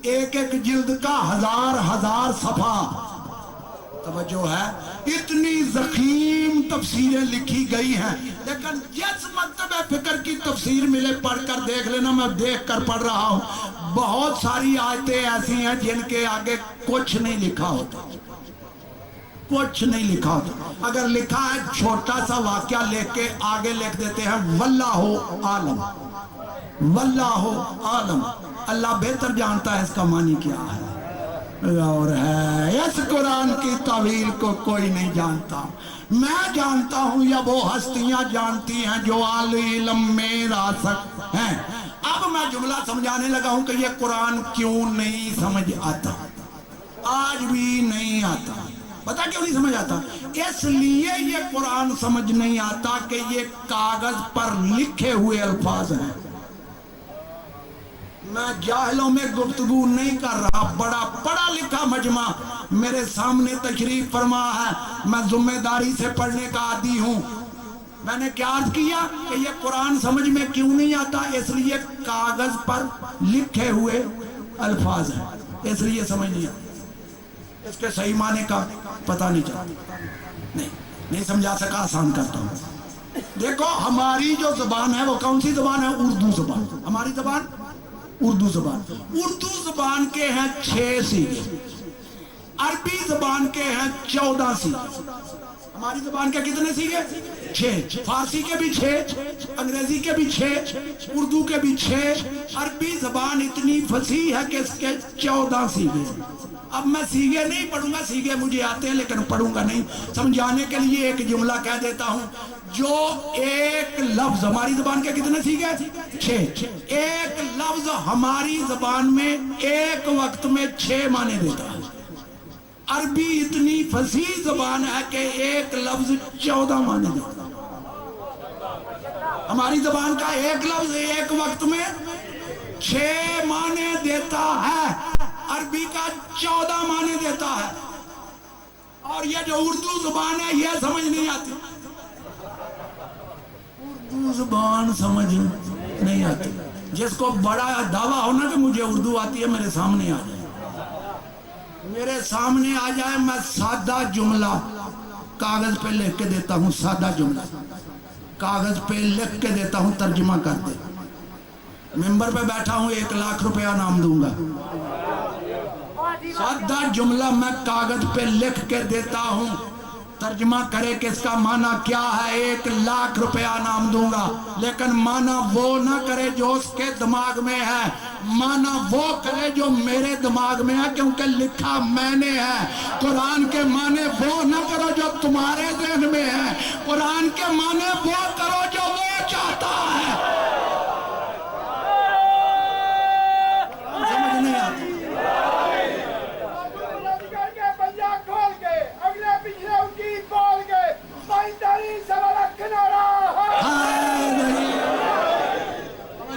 ایک ایک جلد کا 1000 صفحہ. توجہ ہے، اتنی ضخیم تفسیریں لکھی گئی ہیں، لیکن جس مکتب فکر کی تفسیر ملے پڑھ کر دیکھ لینا. میں دیکھ کر پڑھ رہا ہوں، بہت ساری آیتیں ایسی ہیں جن کے آگے کچھ نہیں لکھا ہوتا، کچھ نہیں لکھا ہوتا. اگر لکھا ہے چھوٹا سا واقعہ لکھ کے آگے لکھ دیتے ہیں واللہ عالم، واللہ عالم، اللہ بہتر جانتا ہے اس کا معنی کیا ہے. اور ہے اس قرآن کی تعویل کو کوئی نہیں جانتا، میں جانتا ہوں یا وہ ہستیاں جانتی ہیں جو اعلی علم میں راسخ ہیں. اب میں جملہ سمجھانے لگا ہوں کہ یہ قرآن کیوں نہیں سمجھ آتا، آج بھی نہیں آتا. پتہ کیوں نہیں سمجھ آتا؟ اس لیے یہ قرآن سمجھ نہیں آتا کہ یہ کاغذ پر لکھے ہوئے الفاظ ہیں. میں جاہلوں میں گفتگو نہیں کر رہا، بڑا پڑھا لکھا مجمع میرے سامنے تشریف فرما ہے، میں ذمہ داری سے پڑھنے کا عادی ہوں. میں نے کیا عرض کیا کہ یہ قرآن سمجھ میں کیوں نہیں آتا؟ اس لیے کاغذ پر لکھے ہوئے الفاظ ہیں، اس لیے سمجھ نہیں آتا. اس کے صحیح معنی کا پتہ نہیں چلتا، نہیں سمجھا سکا، آسان کرتا ہوں. دیکھو ہماری جو زبان ہے وہ کون سی زبان ہے؟ اردو زبان. ہماری زبان اردو زبان. اردو زبان کے ہیں 6 سیغے، عربی زبان کے ہیں 14 سیغے. ہماری زبان کے کتنے سیغے؟ 6. فارسی کے بھی 6، انگریزی کے بھی 6، اردو کے بھی 6. عربی زبان اتنی فصیح ہے کہ اس کے 14 سیغے. اب میں سیغے نہیں پڑھوں گا، سیغے مجھے آتے ہیں لیکن پڑھوں گا نہیں. سمجھانے کے لیے ایک جملہ کہہ دیتا ہوں. جو ایک لفظ ہماری زبان کے کتنے سیغے؟ 6. ایک لفظ ہماری زبان میں ایک وقت میں 6 معنی دیتا ہے. عربی اتنی فصیح زبان ہے کہ ایک لفظ 14 معنی دیتا ہے. ہماری زبان کا ایک لفظ ایک وقت میں 6 معنی دیتا ہے، عربی کا 14 معنی دیتا ہے. اور یہ جو اردو زبان ہے یہ سمجھ نہیں آتی، اردو زبان سمجھ نہیں آتی. جس کو بڑا دعویٰ ہونا کہ مجھے اردو آتی ہے میرے سامنے آ جائے، میرے سامنے آ جائے. میں سادہ جملہ کاغذ پہ لکھ کے دیتا ہوں، سادہ جملہ کاغذ پہ لکھ کے دیتا ہوں، ترجمہ کر دے. ممبر پہ بیٹھا ہوں، 1 لاکھ روپیہ انعام دوں گا. سادہ جملہ میں کاغذ پہ لکھ کے دیتا ہوں، ترجمہ کرے کہ اس کا معنی کیا ہے، 1 لاکھ روپیہ انعام دوں گا. لیکن معنی وہ نہ کرے جو اس کے دماغ میں ہے، معنی وہ کرے جو میرے دماغ میں ہے، کیونکہ لکھا میں نے ہے. قرآن کے معنی وہ نہ کرو جو تمہارے ذہن میں ہے، قرآن کے معنی وہ کرو جو وہ چاہتا ہے. سمجھ نہیں آتی.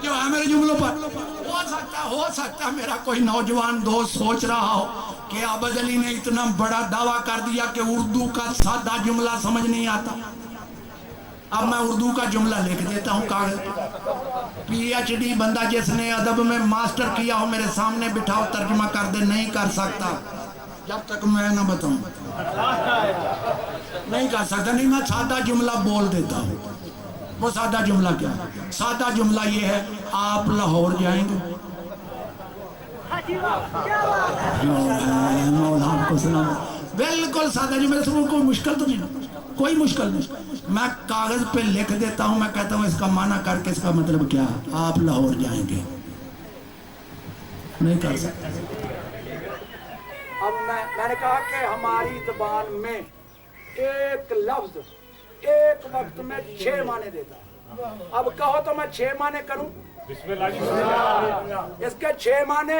جو ہے میرے جملوں پر ہو سکتا میرا کوئی نوجوان دوست سوچ رہا ہو کہ عابد علی نے اتنا بڑا دعویٰ کر دیا کہ اردو کا سادہ جملہ سمجھ نہیں آتا. اب میں اردو کا جملہ لکھ دیتا ہوں کاغذ. پی ایچ ڈی بندہ جس نے ادب میں ماسٹر کیا ہو میرے سامنے بٹھاؤ، ترجمہ کر دے. نہیں کر سکتا جب تک میں نہ بتاؤں، نہیں کر سکتا. نہیں، میں سادہ جملہ بول دیتا ہوں. وہ سادہ جملہ کیا ہے؟ سادہ جملہ یہ ہے، آپ لاہور جائیں گے. بالکل سادہ جملہ، کوئی مشکل تو نہیں، کوئی مشکل نہیں. میں کاغذ پہ لکھ دیتا ہوں، میں کہتا ہوں اس کا معنی کر کے اس کا مطلب کیا ہے، آپ لاہور جائیں گے. نہیں کر سکتا. اب میں نے کہا کہ ہماری زبان میں ایک لفظ ایک وقت میں 6 معنی دیتا ہے. اب کہو تو میں 6 معنی کروں. اس کے 6 معنی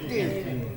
3।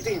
3।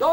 2,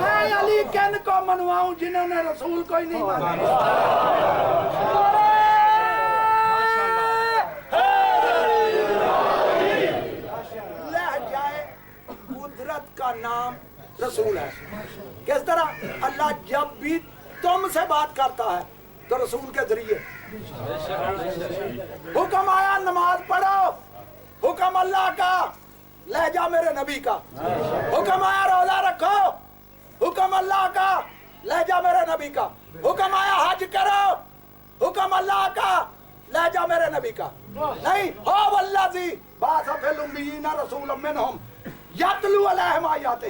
میں علی کن کو منواؤں جنہوں نے رسول کو ہی نہیں مانا. قدرت کا نام رسول ہے. کس طرح؟ اللہ جب بھی تم سے بات کرتا ہے تو رسول کے ذریعے. حکم آیا نماز پڑھو، حکم اللہ کا، لہجہ میرے نبی کا. حکم آیا روزہ رکھو، حکم اللہ کا، لہجہ میرے نبی کا. حکم آیا حج کرو، حکم اللہ کا، لہجہ میرے نبی کا. نہیں ہو والذی بعث فی الامیین رسولا منہم یتلو علیہم آیاتہ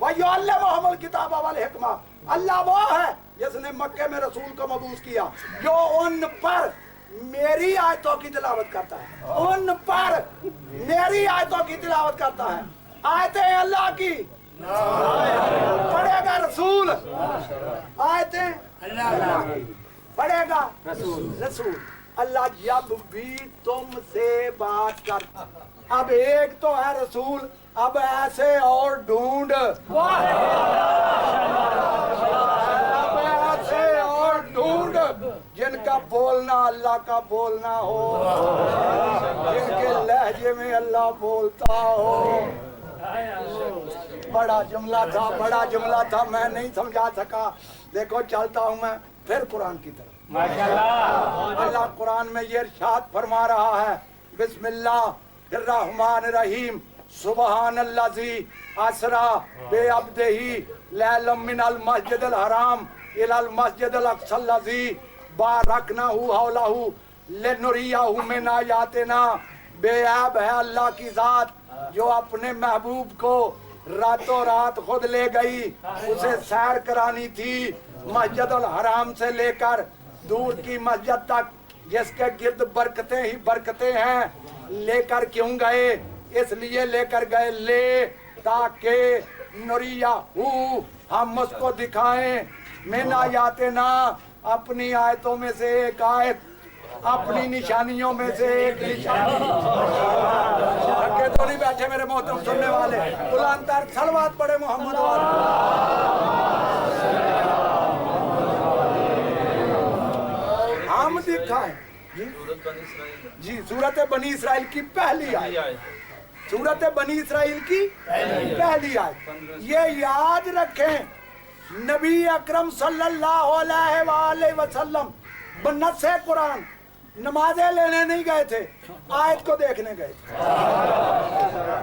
ویعلمہم الکتاب والحکمہ. اللہ وہ ہے جس نے مکے میں رسول کو مبعوث کیا جو ان پر میری آیتوں کی تلاوت کرتا ہے. ان پر میری آیتوں کی تلاوت کرتا ہے. آیتیں اللہ کی پڑھے گا رسول، آیتیں اللہ کی پڑھے گا رسول. اللہ جب بھی تم سے بات کرتا، اب ایک تو ہے رسول، اب ایسے اور ڈھونڈ، اب ایسے اور ڈھونڈ جن کا بولنا اللہ کا بولنا ہو، جن کے لہجے میں اللہ بولتا ہو. بڑا جملہ تھا، بڑا جملہ تھا، میں نہیں سمجھا سکا. دیکھو چلتا ہوں میں پھر قرآن کی طرف. اللہ قرآن میں یہ ارشاد فرما رہا ہے، بسم اللہ الرحمن الرحیم، سبحان الذی اسرا بعبدہ لیلا من المسجد الحرام الی المسجد الاقصی الذی بارکنا حولہ لنریہ من آیاتنا. بے عیب ہے اللہ کی ذات جو اپنے محبوب کو راتوں رات خود لے گئی. اسے سیر کرانی تھی مسجد الحرام سے لے کر دور کی مسجد تک جس کے گرد برکتیں ہی برکتیں ہیں. لے کر کیوں گئے؟ اس لیے لے کر گئے لے تاکہ نریہ ہم اس کو دکھائیں من آیاتنا، اپنی آیتوں میں سے ایک آیت، اپنی نشانیوں میں سے ایک نشانی. اکے تو نہیں بیٹھے میرے محترم سننے والے؟ قرآن تر صلوات پڑھے محمد ہم دکھائیں. جی سورت بنی اسرائیل کی پہلی آیت، سورت بنی اسرائیل کی پہلی آیت. یہ یاد رکھیں نبی اکرم صلی اللہ علیہ وآلہ وسلم بنص قرآن نمازیں لینے نہیں گئے تھے، آیت کو دیکھنے گئے تھے.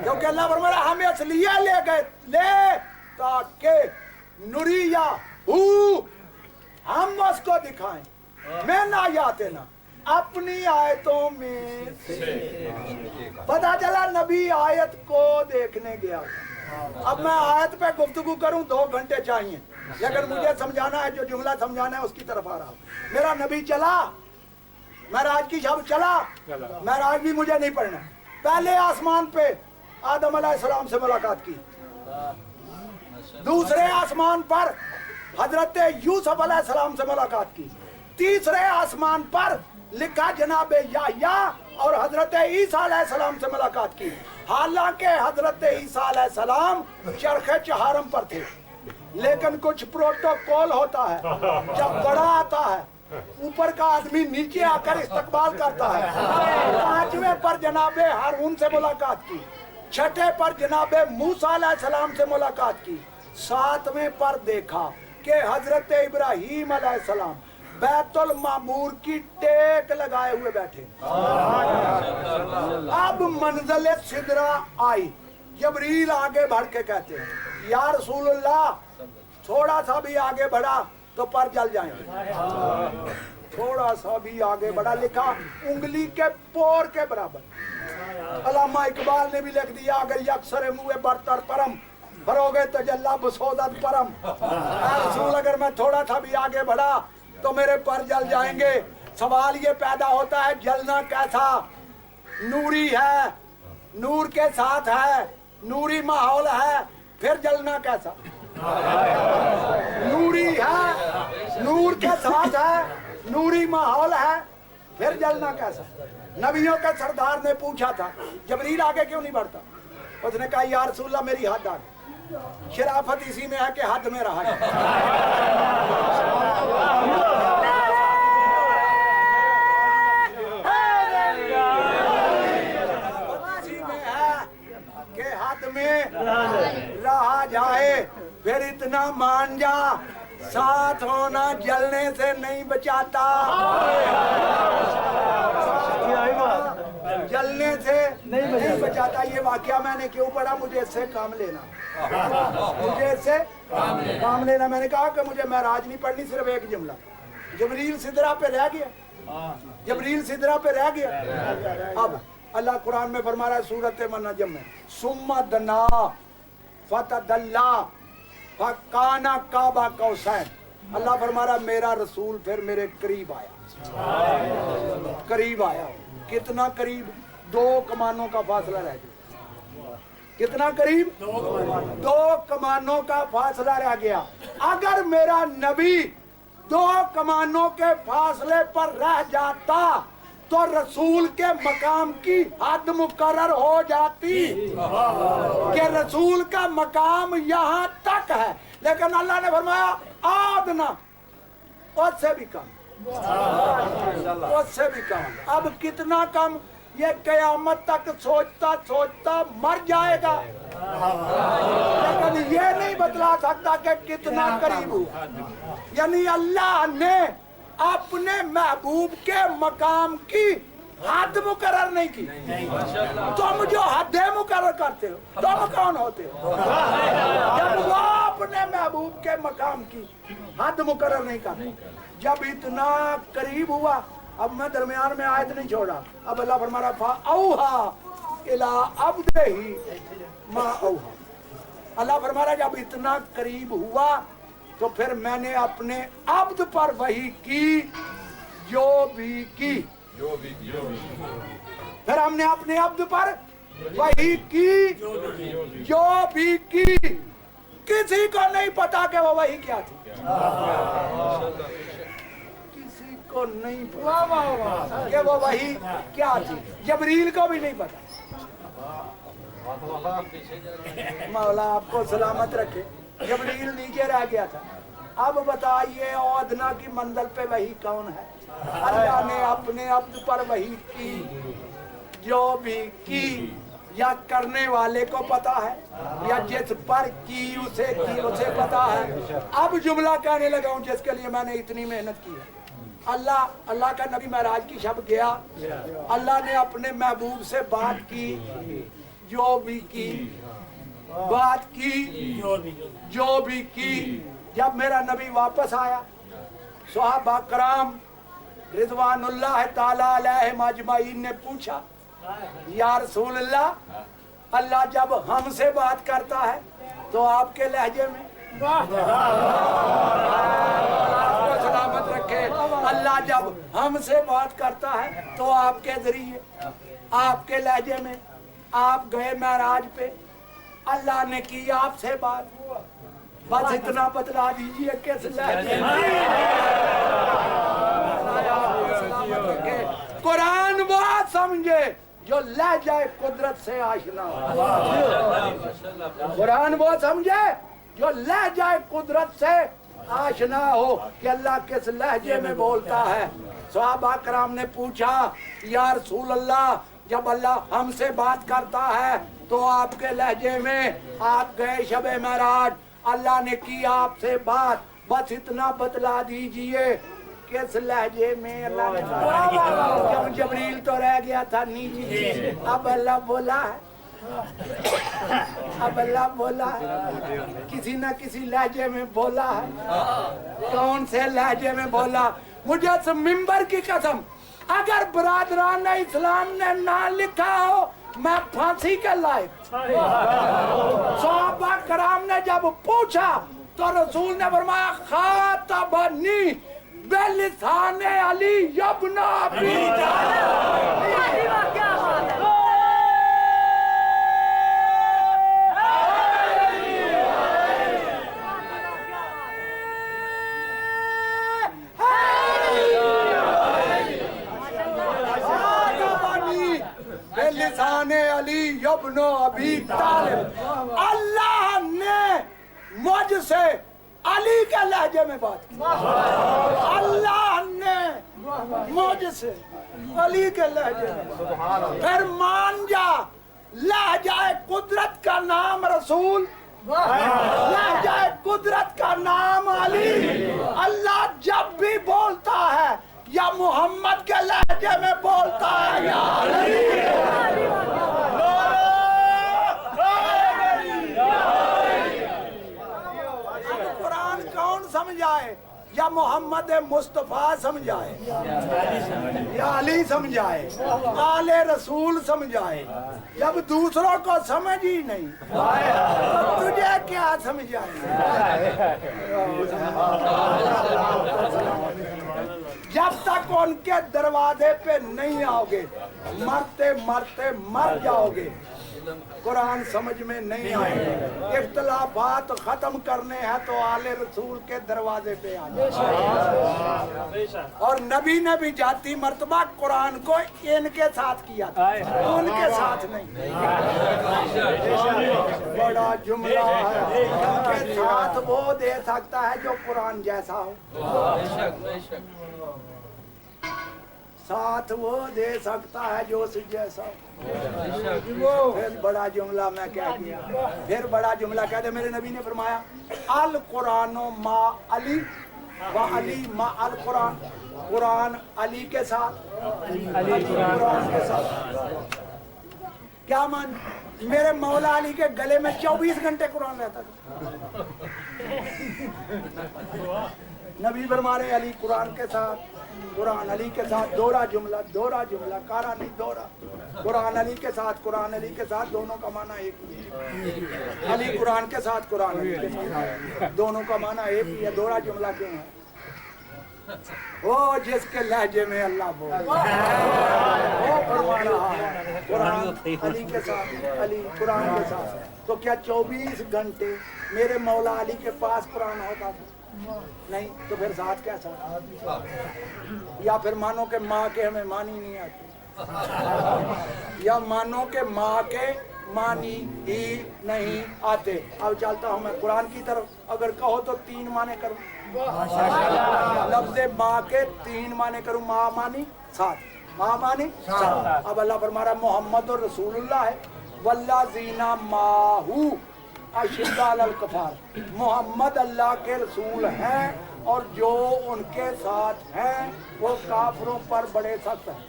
کیونکہ اللہ فرمایا ہم اس لیے لے گئے لے تاکہ نریہ ہم اس کو دکھائیں من آیاتنا، اپنی آیتوں میں سے. پتا چلا نبی آیت کو دیکھنے گیا. اب میں آیت پہ گفتگو کروں 2 گھنٹے چاہیے، لیکن مجھے سمجھانا ہے، جو جملہ سمجھانا ہے اس کی طرف آ رہا ہوں. میرا نبی چلا معراج کی شب چلا، معراج بھی مجھے نہیں پڑھنا. پہلے آسمان پہ آدم علیہ السلام سے ملاقات کی، دوسرے آسمان پر حضرت یوسف علیہ السلام سے ملاقات کی، تیسرے آسمان پر لکھا جناب یحییٰ اور حضرت عیسیٰ علیہ السلام سے ملاقات کی. حالانکہ حضرت عیسیٰ علیہ السلام چرخ چہارم پر تھے، لیکن کچھ پروٹوکول ہوتا ہے. جب بڑا آتا ہے اوپر کا آدمی نیچے آ کر استقبال کرتا ہے. 5ویں پر جناب ہارون سے ملاقات کی، 6 پر جناب موسیٰ علیہ السلام سے ملاقات کی، 7ویں پر دیکھا کہ حضرت ابراہیم علیہ السلام بیت المعمور کی ٹیک لگائے ہوئے بیٹھے. اب منزل سدرہ آئی، جبریل آگے بڑھ کے کہتے ہیں یا رسول اللہ تھوڑا سا بھی آگے بڑھا تو پر جل جائیں گے. تھوڑا سا بھی آگے بڑھا لکھا انگلی کے پور کے برابر. علامہ اقبال نے بھی لکھ دیا اگر یکسر منہ برتر پرم بھروگے تجلی بسودت پرم. اے رسول اگر میں تھوڑا سا بھی آگے بڑھا تو میرے پر جل جائیں گے. سوال یہ پیدا ہوتا ہے جلنا کیسا؟ نوری ہے، نور کے ساتھ ہے، نوری ماحول ہے، پھر جلنا کیسا؟ نوری ہے، نور کے ساتھ ہے، نوری ماحول ہے، پھر جلنا کیسا؟ نبیوں کے سردار نے پوچھا تھا جبریل آگے کیوں نہیں بڑھتا؟ اس نے کہا یا رسول اللہ میری حد آ گئی. شرافت اسی میں ہے کہ حد میں رہا جائے. اسی میں ہے کہ حد میں رہا جائے. پھر اتنا مان جا ساتھ ہونا جلنے سے نہیں بچاتا. جلنے سے نہیں بچاتا. یہ واقعہ میں نے کیوں پڑھا؟ مجھے اس سے کام لینا. مجھے اس سے کام لینا. میں نے کہا کہ مجھے معراج نہیں پڑھنی، صرف ایک جملہ. جبریل سدرہ پہ رہ گیا. جبریل سدرہ پہ رہ گیا. اب اللہ قرآن میں فرما رہا ہے سورۃ النجم میں ثم دنا فتدلی فکان قاب قوسین. اللہ فرما رہا ہے میرا رسول پھر میرے قریب آیا. قریب آیا. کتنا قریب؟ 2 کمانوں کا فاصلہ رہ گیا. کتنا قریب؟ 2 کمانوں کا فاصلہ رہ گیا. اگر میرا نبی 2 کمانوں کے فاصلے پر رہ جاتا تو رسول کے مقام کی حد مقرر ہو جاتی کہ رسول کا مقام یہاں تک ہے. لیکن اللہ نے فرمایا آدنا، اس سے بھی کم، اس سے بھی کم. اب کتنا کم؟ یہ قیامت تک سوچتا سوچتا مر جائے گا، لیکن یہ نہیں بتلا سکتا کہ کتنا قریب ہوا. یعنی اللہ نے اپنے محبوب کے مقام کی حد مقرر نہیں کی. تم جو حدیں مقرر کرتے ہو تم کون ہوتے ہو؟ جب وہ اپنے محبوب کے مقام کی حد مقرر نہیں کرتے. جب اتنا قریب ہوا، اب میں درمیان میں آیت نہیں چھوڑا. اب اللہ فرما رہا فَأَوْحَى إِلَىٰ عَبْدِهِ مَا أَوْحَى. اللہ فرما رہا جب اتنا قریب ہوا تو پھر میں نے اپنے عبد پر وحی کی جو بھی کی. پھر ہم نے اپنے عبد پر وحی کی جو بھی کی. کسی کو نہیں پتا کہ وہ وحی کیا تھی. کسی کو نہیں پتا کہ وہ وحی کیا تھی. جبریل کو بھی نہیں پتا. مولا آپ کو سلامت رکھے. جبریل نیچے رہ گیا تھا. اب بتائیے ادنا کی منزل پہ وحی کون ہے؟ اللہ نے اپنے عبد پر وحی کی جو بھی کی. یا کرنے والے کو پتا ہے یا جس پر کی اسے پتا ہے. اب جملہ کہنے لگا ہوں جس کے لیے میں نے اتنی محنت کی ہے. اللہ کا نبی معراج کی شب گیا. اللہ نے اپنے محبوب سے بات کی جو بھی کی، بات کی جو بھی کی. جب میرا نبی واپس آیا صحابہ کرام رضوان اللہ تعالی علیہم اجمعین نے پوچھا یا رسول اللہ، اللہ جب ہم سے بات کرتا ہے تو آپ کے لہجے میں سلامت رکھے. اللہ جب ہم سے بات کرتا ہے تو آپ کے ذریعے آپ کے لہجے میں آپ گئے معراج پہ، اللہ نے کی آپ سے بات. بس اتنا بتلا دیجئے کس لہجے میں. سلامت رکھے. قرآن وہ سمجھے جو لہجہ قدرت سے آشنا ہو. قرآن وہ سمجھے جو لہجہ قدرت سے آشنا ہو کہ اللہ کس لہجے میں بولتا ہے. صحابہ کرام نے پوچھا یا رسول اللہ جب اللہ ہم سے بات کرتا ہے تو آپ کے لہجے میں آپ گئے شب معراج، اللہ نے کی آپ سے بات، بس اتنا بتلا دیجئے کس لہجے میں اللہ نے بات. جبریل تو رہ گیا تھا نیچے. اب اللہ بولا ہے، اب اللہ بولا ہے، کسی نہ کسی لہجے میں بولا ہے. کون سے لہجے میں بولا؟ مجھے اس ممبر کی قسم اگر برادران اسلام نے نہ لکھا ہو میں پھانسی کے لائق. صحابہ کرام نے جب پوچھا تو رسول نے فرمایا خاطبنی بلسان علی ابن ابی طالب. لسان علی ابن ابی طالب، اللہ نے مجھ سے علی کے لہجے میں بات کی، اللہ نے مجھ سے علی کے لہجے میں، پھر مان جا لہجہ قدرت کا نام رسول، لہجہ قدرت کا نام علی۔ اللہ جب بھی بولتا ہے یا محمد کے لہجے میں بولتا ہے یا علی۔ اب قرآن کون سمجھائے؟ یا محمد مصطفیٰ سمجھائے، یا علی سمجھائے، آل رسول سمجھائے؟ جب دوسروں کو سمجھ ہی نہیں تو تجھے کیا سمجھائے؟ جب تک ان کے دروازے پہ نہیں آؤ گے مرتے مرتے مر جاؤ گے، قرآن سمجھ میں نہیں آئے گا۔ اختلافات ختم کرنے ہیں تو آل رسول کے دروازے پہ آ جائے۔ اور نبی نے بھی جاتی مرتبہ قرآن کو ان کے ساتھ کیا تھا، ان کے ساتھ نہیں۔ بڑا جملہ ہے، ان کے ساتھ وہ دے سکتا ہے جو قرآن جیسا ہو، ساتھ وہ دے سکتا ہے جو اس جیسا ہو۔ پھر بڑا جملہ میں کہہ دیا، پھر بڑا جملہ کہہ دے۔ میرے نبی نے فرمایا القرآن ما علی و علی ما القرآن، قرآن علی کے ساتھ، علی قرآن کے ساتھ۔ کیا مان؟ میرے مولا علی کے گلے میں 24 گھنٹے قرآن رہتا تھا۔ نبی فرما رہے علی قرآن کے ساتھ، قرآن علی کے ساتھ، دوہرا جملہ، دوہرا جملہ، کارا نہیں دوہرا۔ قرآن علی کے ساتھ، قرآن علی کے ساتھ، دونوں کا معنی ایک ہی ہے۔ علی قرآن کے ساتھ، قرآن علی کے ساتھ، دونوں کا معنی ایک ہی ہے۔ دوہرا جملہ کیوں ہے؟ وہ جس کے لہجے میں اللہ بول وہ فرما رہا ہے قرآن علی کے ساتھ، علی قرآن کے ساتھ۔ تو کیا 24 گھنٹے میرے مولا علی کے پاس قرآن ہوتا تھا؟ نہیں، تو پھر ساتھ کیسا؟ یا پھر مانو کہ ماں کے ہمیں مانی نہیں آتی، یا مانو کہ ماں کے مانی ہی نہیں آتے۔ اب چلتا ہوں میں قرآن کی طرف، اگر کہو تو 3 معنی کروں، لفظ ماں کے 3 معنی کروں، ماں مانی ساتھ، ماں مانی ساتھ۔ اب اللہ فرما رہا محمد رسول اللہ ہے، والذین معہ اشداء علی الکفار، محمد اللہ کے رسول ہیں اور جو ان کے ساتھ ہیں وہ کافروں پر بڑے سخت ہیں،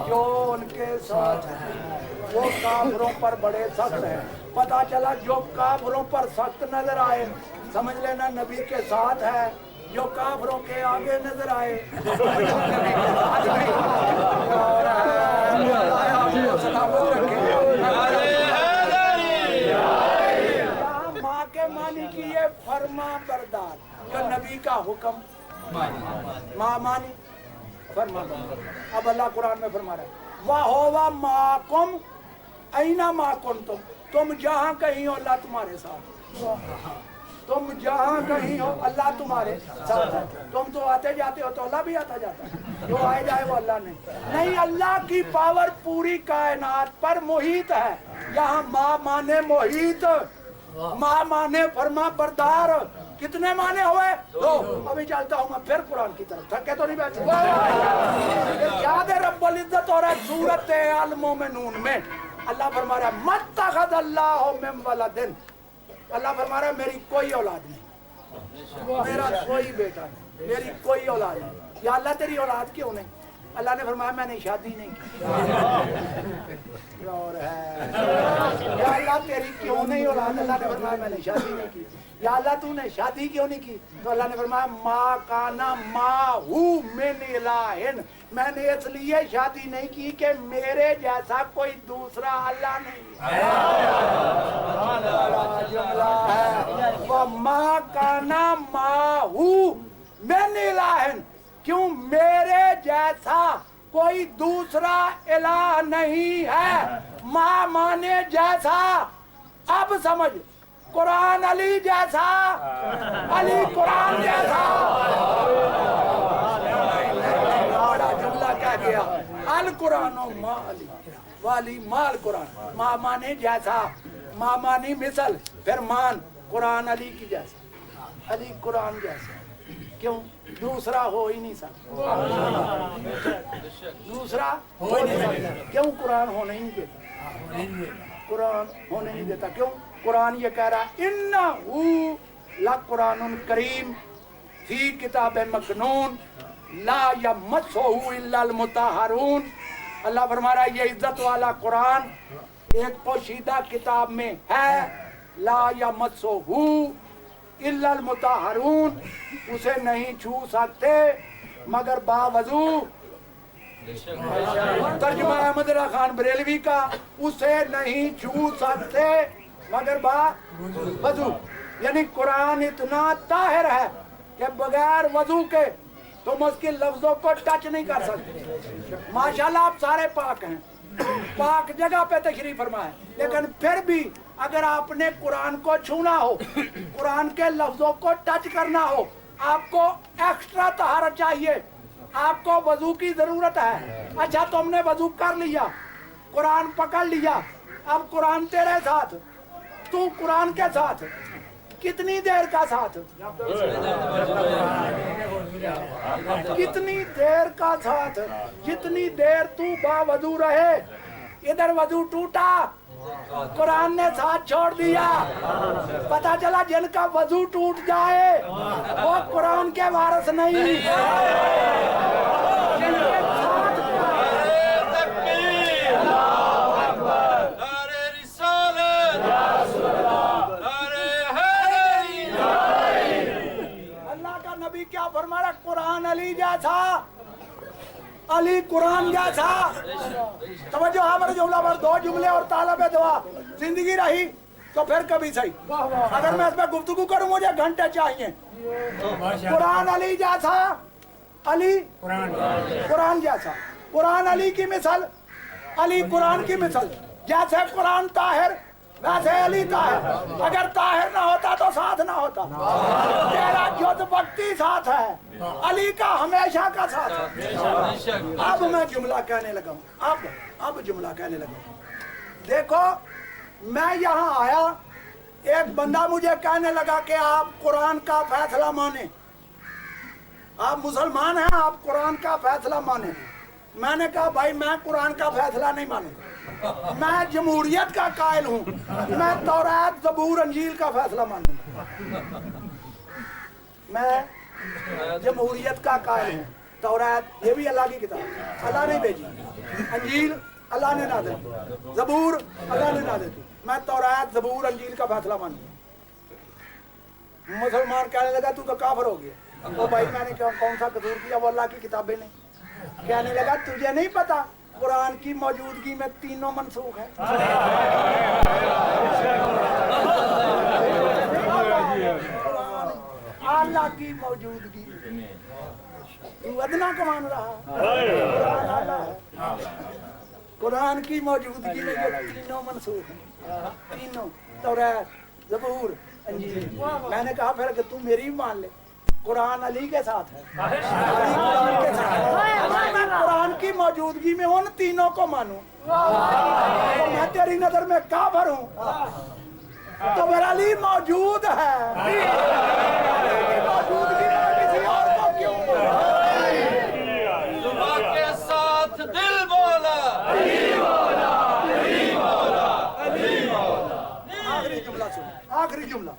جو ان کے ساتھ ہیں وہ کافروں پر بڑے سخت ہیں۔ پتا چلا جو کافروں پر سخت نظر آئے سمجھ لینا نبی کے ساتھ ہے، جو کافروں کے آگے نظر آئے ماں کے معنی کی یہ فرما بردار، جو نبی کا حکم ماں مانی فرما بردار۔ اب اللہ قرآن میں فرما رہا ہے وَهُوَ مَعَكُمْ أَيْنَمَا كُنْتُمْ، تم جہاں کہیں ہو اللہ تمہارے ساتھ، تم جہاں کہیں ہو اللہ تمہارے ساتھ ہے۔ تم تو آتے جاتے ہو تو اللہ بھی آتا جاتا ہے، جو آئے جائے وہ اللہ نہیں۔ اللہ کی پاور پوری کائنات پر محیط ہے۔ یہاں ماں مانے محیط، ماں مانے فرما بردار۔ کتنے معنی ہوئے؟ 2۔ ابھی چلتا ہوں میں پھر قرآن کی طرف، تھکے تو نہیں بیٹھے؟ یاد رب العزت اور سورۃ المومنون میں اللہ فرما رہا ہے مَتَّخَذَ اللَّهُ مِن وَلَدٍ، اللہ فرما رہا ہے میری کوئی اولاد نہیں، میرا کوئی بیٹا نہیں، میری کوئی اولاد نہیں۔ یا اللہ تیری اولاد کیوں نہیں؟ اللہ نے فرمایا میں نے شادی نہیں کی۔ اور ہے یا اللہ تیری کیوں نہیں اولاد؟ اللہ نے فرمایا میں نے شادی نہیں کی۔ یا اللہ تو نے شادی کیوں نہیں کی؟ تو اللہ نے فرمایا ما کانا معہ من الہ، میں نے اس لیے شادی نہیں کی کہ میرے جیسا کوئی دوسرا اللہ نہیں ہے۔ جملہ ہے وما کانا معہ من الہ، کیوں میرے جیسا کوئی دوسرا الہ نہیں ہے۔ ماں مانے جیسا، اب سمجھ، قرآن علی جیسا، علی قرآن جیسا۔ بڑا جملہ کہہ گیا القرآن و ما علی والی مال قرآن، ما مانی جیسا، ما مانی مثل، پھر مان قرآن علی کی جیسا، علی قرآن جیسا، کیوں دوسرا ہو ہی نہیں سکتا، دوسرا ہو ہی نہیں سکتا، کیوں قرآن ہونے ہی نہیں دیتا، قرآن ہونے نہیں دیتا، کیوں قرآن یہ کہہ رہا ہے انہو لقرآن کریم فی کتاب مکنون لا یمسہ الا المطہرون، اللہ فرما رہا ہے یہ عزت والا قرآن ایک پوشیدہ کتاب میں ہے، لا یمسہ الا المطہرون، اسے نہیں چھو سکتے مگر باوضو، ترجمہ احمد رضا خان بریلوی کا، اسے نہیں چھو سکتے مگر باوضو، یعنی قرآن اتنا طاہر ہے کہ بغیر وضو کے تم اس کے لفظوں کو ٹچ نہیں کر سکتے، ماشاءاللہ آپ سارے پاک ہیں، پاک جگہ پہ تشریف فرما ہے، لیکن پھر بھی اگر آپ نے قرآن کو چھونا ہو، قرآن کے لفظوں کو ٹچ کرنا ہو، آپ کو ایکسٹرا طہارت چاہیے، آپ کو وضو کی ضرورت ہے، اچھا تم نے وضو کر لیا، قرآن پکڑ لیا، اب قرآن تیرے ساتھ، تو قرآن کے ساتھ کتنی دیر کا ساتھ، کتنی دیر کا ساتھ، جتنی دیر تو باوضو رہے، ادھر وضو ٹوٹا قرآن نے ساتھ چھوڑ دیا، پتا چلا جن کا وضو ٹوٹ جائے وہ قرآن کے وارث نہیں، جن کے ساتھ کیا فرما رہا قرآن علی جیسا، علی قرآن جیسا، توجہ ہمارے جملہ پر دو جملے اور طالب دعا زندگی رہی تو پھر کبھی صحیح، اگر میں اس پہ گفتگو کروں مجھے گھنٹے چاہیے، قرآن علی جیسا، علی قرآن جیسا، قرآن علی کی مثل، علی قرآن کی مثل، جیسے قرآن طاہر ویسے علی طاہر، اگر طاہر نہ ہوتا تو ساتھ نہ ہوتا، تیرا جد وقتی ساتھ ہے، علی کا ہمیشہ کا ساتھ ہے۔ اب میں جملہ کہنے لگا ہوں، اب جملہ کہنے لگا ہوں، دیکھو میں یہاں آیا، ایک بندہ مجھے کہنے لگا کہ آپ قرآن کا فیصلہ مانیں، آپ مسلمان ہیں، آپ قرآن کا فیصلہ مانیں، میں نے کہا بھائی میں قرآن کا فیصلہ نہیں مانوں گا، میں جمہوریت کا قائل ہوں، میں تورات زبور انجیل کا فیصلہ مانوں گا، میں جمہوریت کا قائل ہوں، تورات یہ بھی اللہ کی کتاب، اللہ نے بھیجی، انجیل اللہ نے نازل کی، زبور اللہ نے نازل کی، میں تورات زبور انجیل کا فیصلہ مانوں گا۔ مسلمان کہنے لگا تو کافر ہو گیا، وہ بھائی میں نے کون سا قصور کیا، وہ اللہ کی کتابیں نہیں، کہنے لگا تجھے نہیں پتا قرآن کی موجودگی میں تینوں منسوخ ہیں، اللہ کی موجودگی، تو ادنا کمان رہا، قرآن کی موجودگی میں یہ تینوں منسوخ ہیں، تینوں تورات زبور انجیل۔ میں نے کہا پھر کہ تو میری مان لے، قرآن علی کے ساتھ ہے، علی قرآن کے ساتھ ہے، میں قرآن کی موجودگی میں ان تینوں کو مانوں تو میں تیری نظر میں کافر ہوں، تو میرا علی موجود ہے، علی کی موجودگی میں کسی اور کو کیوں صبح کے ساتھ دل بولا علی مولا علی مولا علی مولا۔ آخری جملہ سنو، آخری جملہ،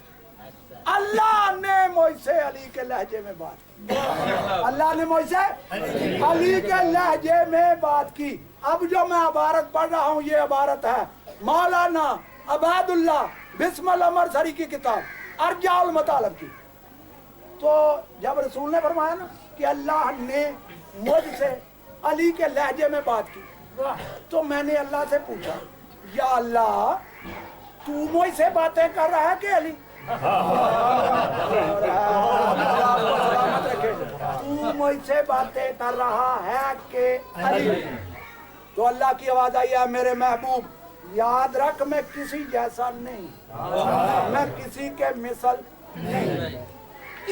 اللہ نے مجھ سے علی کے لہجے میں بات کی، اللہ نے مجھ سے علی کے لہجے میں بات کی۔ اب جو میں عبارت پڑھ رہا ہوں یہ عبارت ہے مولانا عبید اللہ بسم العمر سری کی کتاب ارجاء المطالب کی۔ تو جب رسول نے فرمایا نا کہ اللہ نے مجھ سے علی کے لہجے میں بات کی، تو میں نے اللہ سے پوچھا یا اللہ تو مجھ سے باتیں کر رہا ہے کہ علی؟ تو مجھ سے باتیں کر رہا ہے کہ علی؟ تو اللہ کی آواز آئی ہے میرے محبوب یاد رکھ میں کسی جیسا نہیں، میں کسی کے مثل نہیں،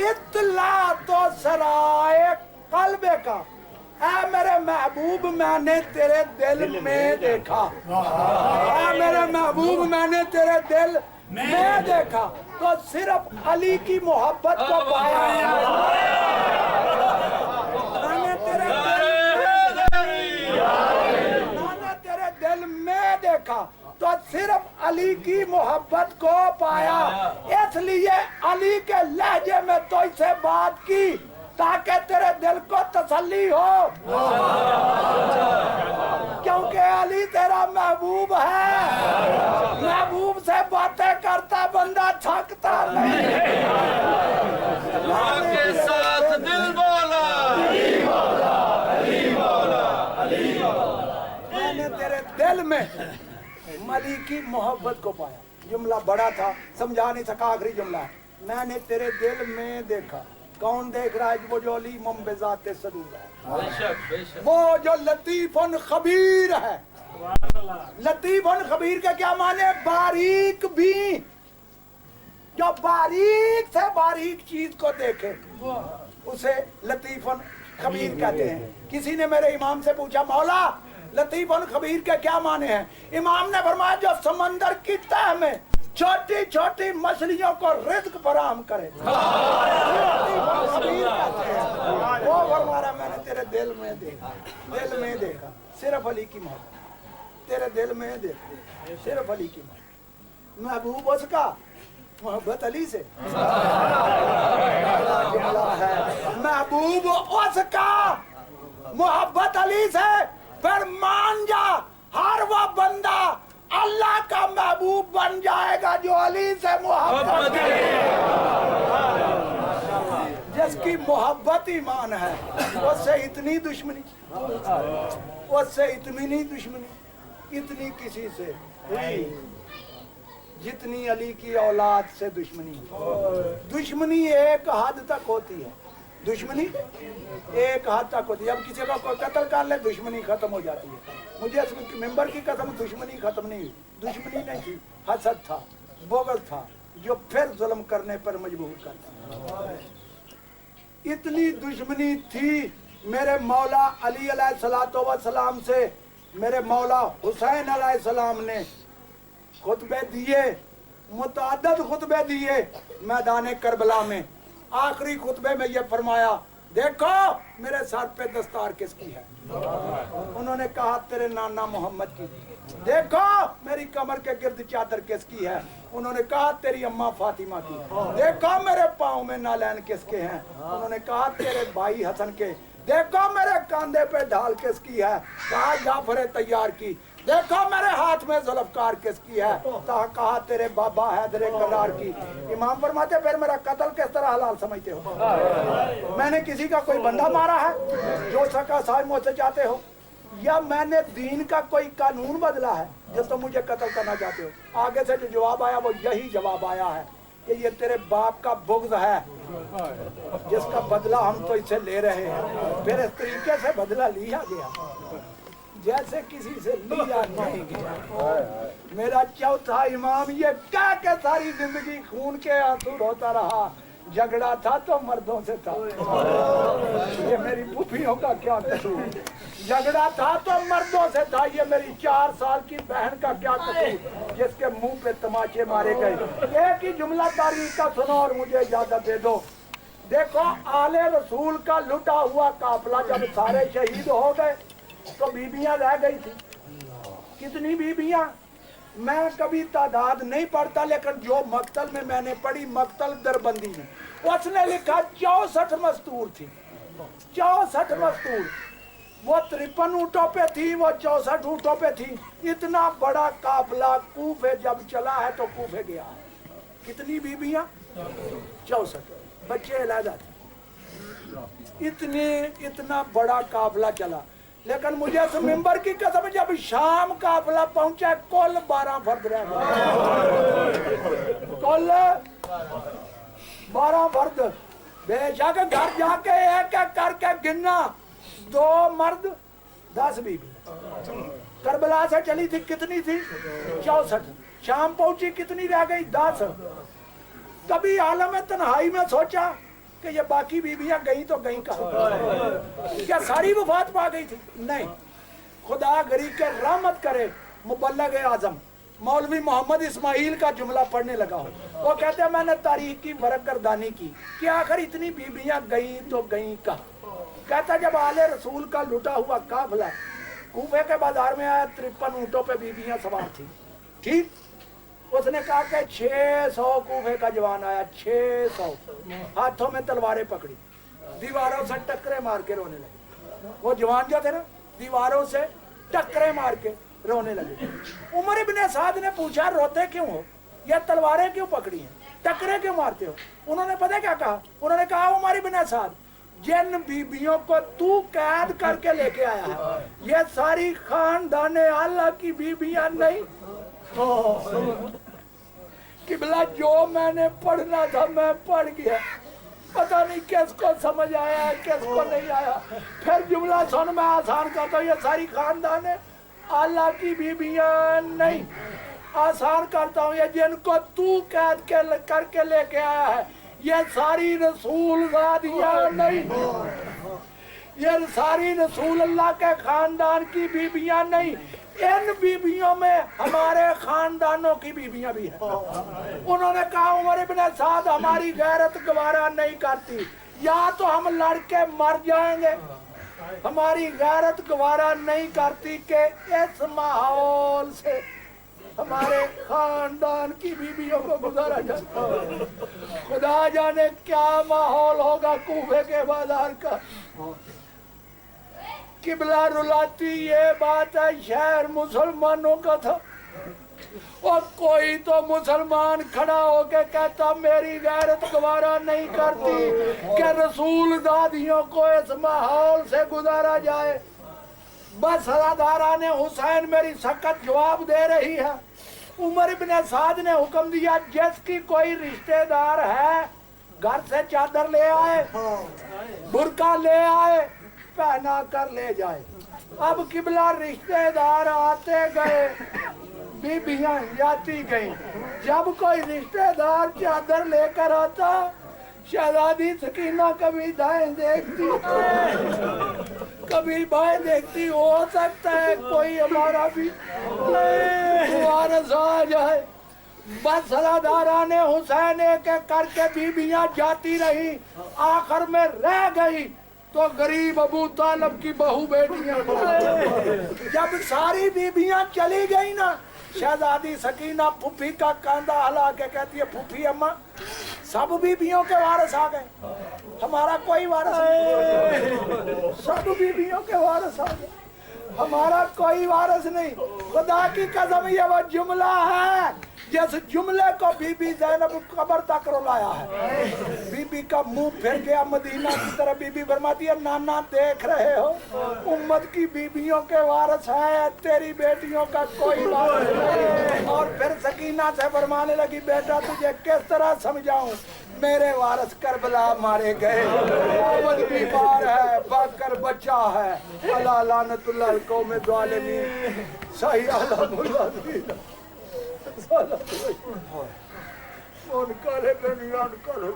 اطلاع تو سرائے قلب کا اے میرے محبوب میں نے تیرے دل میں دیکھا، اے میرے محبوب میں نے تیرے دل میں دیکھا تو صرف علی کی محبت کو پایا، میں نے تیرے دل میں دیکھا تو صرف علی کی محبت کو پایا، اس لیے علی کے لہجے میں تو اس سے بات کی تاکہ تیرے دل کو تسلی ہو، کیونکہ علی تیرا محبوب ہے، محبوب سے باتیں کرتا بندہ تھکتا نہیں، ماں کے ساتھ دل بولا میں نے تیرے دل میں علی کی محبت کو پایا۔ جملہ بڑا تھا، سمجھا نہیں سکا، آخری جملہ ہے میں نے تیرے دل میں دیکھا۔ کون دیکھ رہا ہے؟ وہ جو علی بذات صدور ہے، بے شک بے شک، وہ جو لطیف خبیر ہے۔ لطیف خبیر کا کیا معنی ہے؟ باریک بھی، جو باریک سے باریک چیز کو دیکھے اسے لطیف خبیر کہتے ہیں۔ کسی نے میرے امام سے پوچھا مولا لطیف خبیر کے کیا معنی ہیں؟ امام نے فرمایا جو سمندر کی تہ میں چھوٹی چھوٹی مچھلیوں کو رزق فراہم کرے، لطیف خبیر کہتے ہیں۔ وہ فرما رہا میں نے تیرے دل میں دیکھا، دل میں دیکھا صرف علی کی محبت، تیرے دل میں دیکھا صرف علی کی محبت، محبوب اس کا محبت علی سے، محبوب اس کا محبت علی سے، پھر مان جا ہر وہ بندہ اللہ کا محبوب بن جائے گا جو علی سے محبت کرے، جس کی محبت ایمان ہے اس سے اتنی دشمنی، اس سے اتنی دشمنی اتنی کسی سے ہوئی جتنی علی کی اولاد سے دشمنی۔ دشمنی ایک حد تک ہوتی ہے، دشمنی ایک حد تک ہوتی ہے۔ اب کسی کا کوئی قتل کر لے دشمنی ختم ہو جاتی ہے۔ مجھے اس ممبر کی قسم دشمنی ختم نہیں ہوئی، دشمنی نہیں تھی، حسد تھا، بغض تھا جو پھر ظلم کرنے پر مجبور کرتا۔ اتنی دشمنی تھی میرے مولا علی علیہ السلام سے، میرے مولا حسین علیہ السلام نے خطبے دیے، متعدد خطبے دیے میدان کربلا میں۔ آخری خطبے میں یہ فرمایا دیکھو میرے سر پہ دستار کس کی ہے؟ انہوں نے کہا تیرے نانا محمد کی۔ دیکھو میری کمر کے گرد چادر کس کی ہے؟ انہوں نے کہا تیری اماں فاطمہ کی۔ دیکھو میرے پاؤں میں نالین کس کے ہیں؟ انہوں نے کہا تیرے بھائی حسن کے۔ دیکھو میرے کاندھے پہ ڈھال کس کی ہے؟ کہا جعفر طیار کی۔ دیکھو میرے ہاتھ میں ذوالفقار کس کی ہے؟ کہا تیرے بابا حیدر کرار کی۔ امام فرماتے پھر میرا قتل کس طرح حلال سمجھتے ہو؟ میں نے کسی کا کوئی بندہ مارا ہے جو سکا ساج مجھ سے چاہتے ہو، یا میں نے دین کا کوئی قانون بدلا ہے جس تو مجھے قتل کرنا چاہتے ہو؟ آگے سے جو جواب آیا وہ یہی جواب آیا ہے کہ یہ تیرے باپ کا بغض ہے جس کا بدلہ ہم تو اس سے لے رہے ہیں۔ پھر اس طریقے سے بدلہ لیا گیا جیسے کسی سے لیا نہیں گیا۔ میرا چوتھا امام یہ کہہ کے ساری زندگی خون کے آنسو روتا رہا، جھگڑا تھا تو مردوں سے تھا، یہ میری پھوپھیوں کا کیا قصور، جھگڑا تھا تو مردوں سے تھا، یہ میری 4 سال کی بہن کا کیا قصور جس کے منہ پہ تماچے مارے گئے۔ ایک ہی جملہ تاریخ کا سنو اور مجھے اجازت دے دو۔ دیکھو آل رسول کا لٹا ہوا قافلہ جب سارے شہید ہو گئے تو بیویاں رہ گئی تھی۔ کتنی بیویاں؟ میں کبھی تعداد نہیں پڑھتا، لیکن جو مقتل میں نے پڑھی، مقتل دربندی میں اس نے لکھا 64 مستور تھی، 64 مستور۔ وہ 53 اونٹوں پہ تھی، وہ 64 اونٹوں پہ تھی۔ اتنا بڑا قافلہ کوفے جب چلا ہے تو کوفے گیا ہے۔ کتنی بیویاں؟ 64، بچے علیحدہ تھے۔ اتنا بڑا قافلہ چلا، لیکن مجھے اس ممبر کی قسم جب شام قافلہ پہنچا کل 12 فرد رہ گئے، کل 12 فرد۔ بے شک گھر جا کے ایک ایک کر کے گننا، 2 مرد 10 بیوی۔ کربلا سے چلی تھی کتنی تھی؟ 64۔ شام پہنچی کتنی رہ گئی؟ 10۔ کبھی عالم تنہائی میں سوچا کہ یہ باقی بیویاں گئیں تو گئیں کہاں؟ کیا ساری وفات پا گئی تھی؟ نہیں. خدا گری کے رحمت کرے مبلغ اعظم مولوی محمد اسماعیل کا جملہ پڑھنے لگا ہوں. وہ کہتے ہیں میں نے تاریخ کی ورق گردانی کی کہ آخر اتنی بیویاں گئیں تو گئیں کہاں؟ کہتا جب آل رسول کا لٹا ہوا قافلہ کوفے کے بازار میں آیا 53 اونٹوں پہ بیویاں سوار تھی. ٹھیک. اس نے کہا کہ 600 کوفے کا جوان آیا. 600 ہاتھوں میں تلواریں پکڑی, دیواروں سے ٹکرے مار کے رونے لگے. وہ جوان جو تھے نا دیواروں سے ٹکرے مار کے رونے لگے. عمر ابن سعد نے پوچھا روتے کیوں ہو, یہ تلواریں کیوں پکڑی ہیں, ٹکرے کیوں مارتے ہو؟ انہوں نے پتہ کیا کہا؟ انہوں نے کہا عمر ابن سعد جن بیبیوں کو تو قید کر کے لے کے آیا ہے یہ ساری خاندان اللہ کی بیبیاں نہیں. قبلہ جو میں نے پڑھنا تھا میں پڑھ گیا, پتہ نہیں کس کو سمجھ آیا کس کو نہیں آیا. پھر جملہ سن میں آسان کرتا ہوں, یہ ساری خاندان اللہ کی بیبیاں نہیں. آسان کرتا ہوں, یہ جن کو تو قید کر کے لے کے آیا ہے یہ ساری رسول زادیاں نہیں. یہ ساری رسول اللہ کے خاندان کی بیبیاں نہیں. ان بیبیوں میں ہمارے خاندانوں کی بیبیاں بھی ہیں. انہوں نے کہا عمر ابن سعد ہماری غیرت گوارا نہیں کرتی, یا تو ہم لڑ کے مر جائیں گے, ہماری غیرت گوارا نہیں کرتی کہ اس ماحول سے ہمارے خاندان کی بیویوں کو گزارا جائے. خدا جانے کیا ماحول ہوگا کوفے کے بازار کا. قبلہ رلاتی یہ بات ہے شہر مسلمانوں کا تھا, اور کوئی تو مسلمان کھڑا ہو کے کہتا میری غیرت گوارا نہیں کرتی کہ رسول دادیوں کو اس ماحول سے گزارا جائے. بس راداران حسین میری سخت جواب دے رہی ہے. عمر ابن سعد نے حکم دیا جس کی کوئی رشتہ دار ہے گھر سے چادر لے آئے, برقع لے آئے, پہنا کر لے جائے. اب قبلہ رشتہ دار آتے گئے, بیبیاں جاتی گئیں. جب کوئی رشتہ دار چادر لے کر آتا شہزادی سکینہ کبھی دائیں دیکھتی کبھی بائیں دیکھتی, ہو سکتا ہے کوئی ہمارا بھی وارث آ جائے. بس سرداران حسین ایک ایک کر کے بیبیاں جاتی رہی, آخر میں رہ گئی تو غریب ابو طالب کی بہو بیٹیاں. جب ساری بیبیاں چلی گئی نا شہزادی سکینہ پھوپھی کا کاندھا ہلا کے کہتی ہے پھوپھی اماں سب بیبیوں کے وارث آ گئے, ہمارا کوئی وارث نہیں. سب بیبیوں کے وارث آ گئے, ہمارا کوئی وارث نہیں. خدا کی قسم یہ وہ جملہ ہے جس جملے کو بی بی زینب قبر تک رلایا ہے. بی بی کا منہ پھر گیا مدینہ کی طرف. بی بی فرماتی ہے نانا دیکھ رہے ہو امت کی بیبیوں کے وارث ہیں, تیری بیٹیوں کا کوئی وارث نہیں. اور پھر سکینہ سے فرمانے لگی بیٹا تجھے کس طرح سمجھاؤں, میرے وارث کربلا مارے گئے, محمد بیمار ہے, بکر بچہ ہے, اللہ لعنت اللہ القوم الظالمین, صحیح علم العظیم ان کرے بنیان کرے.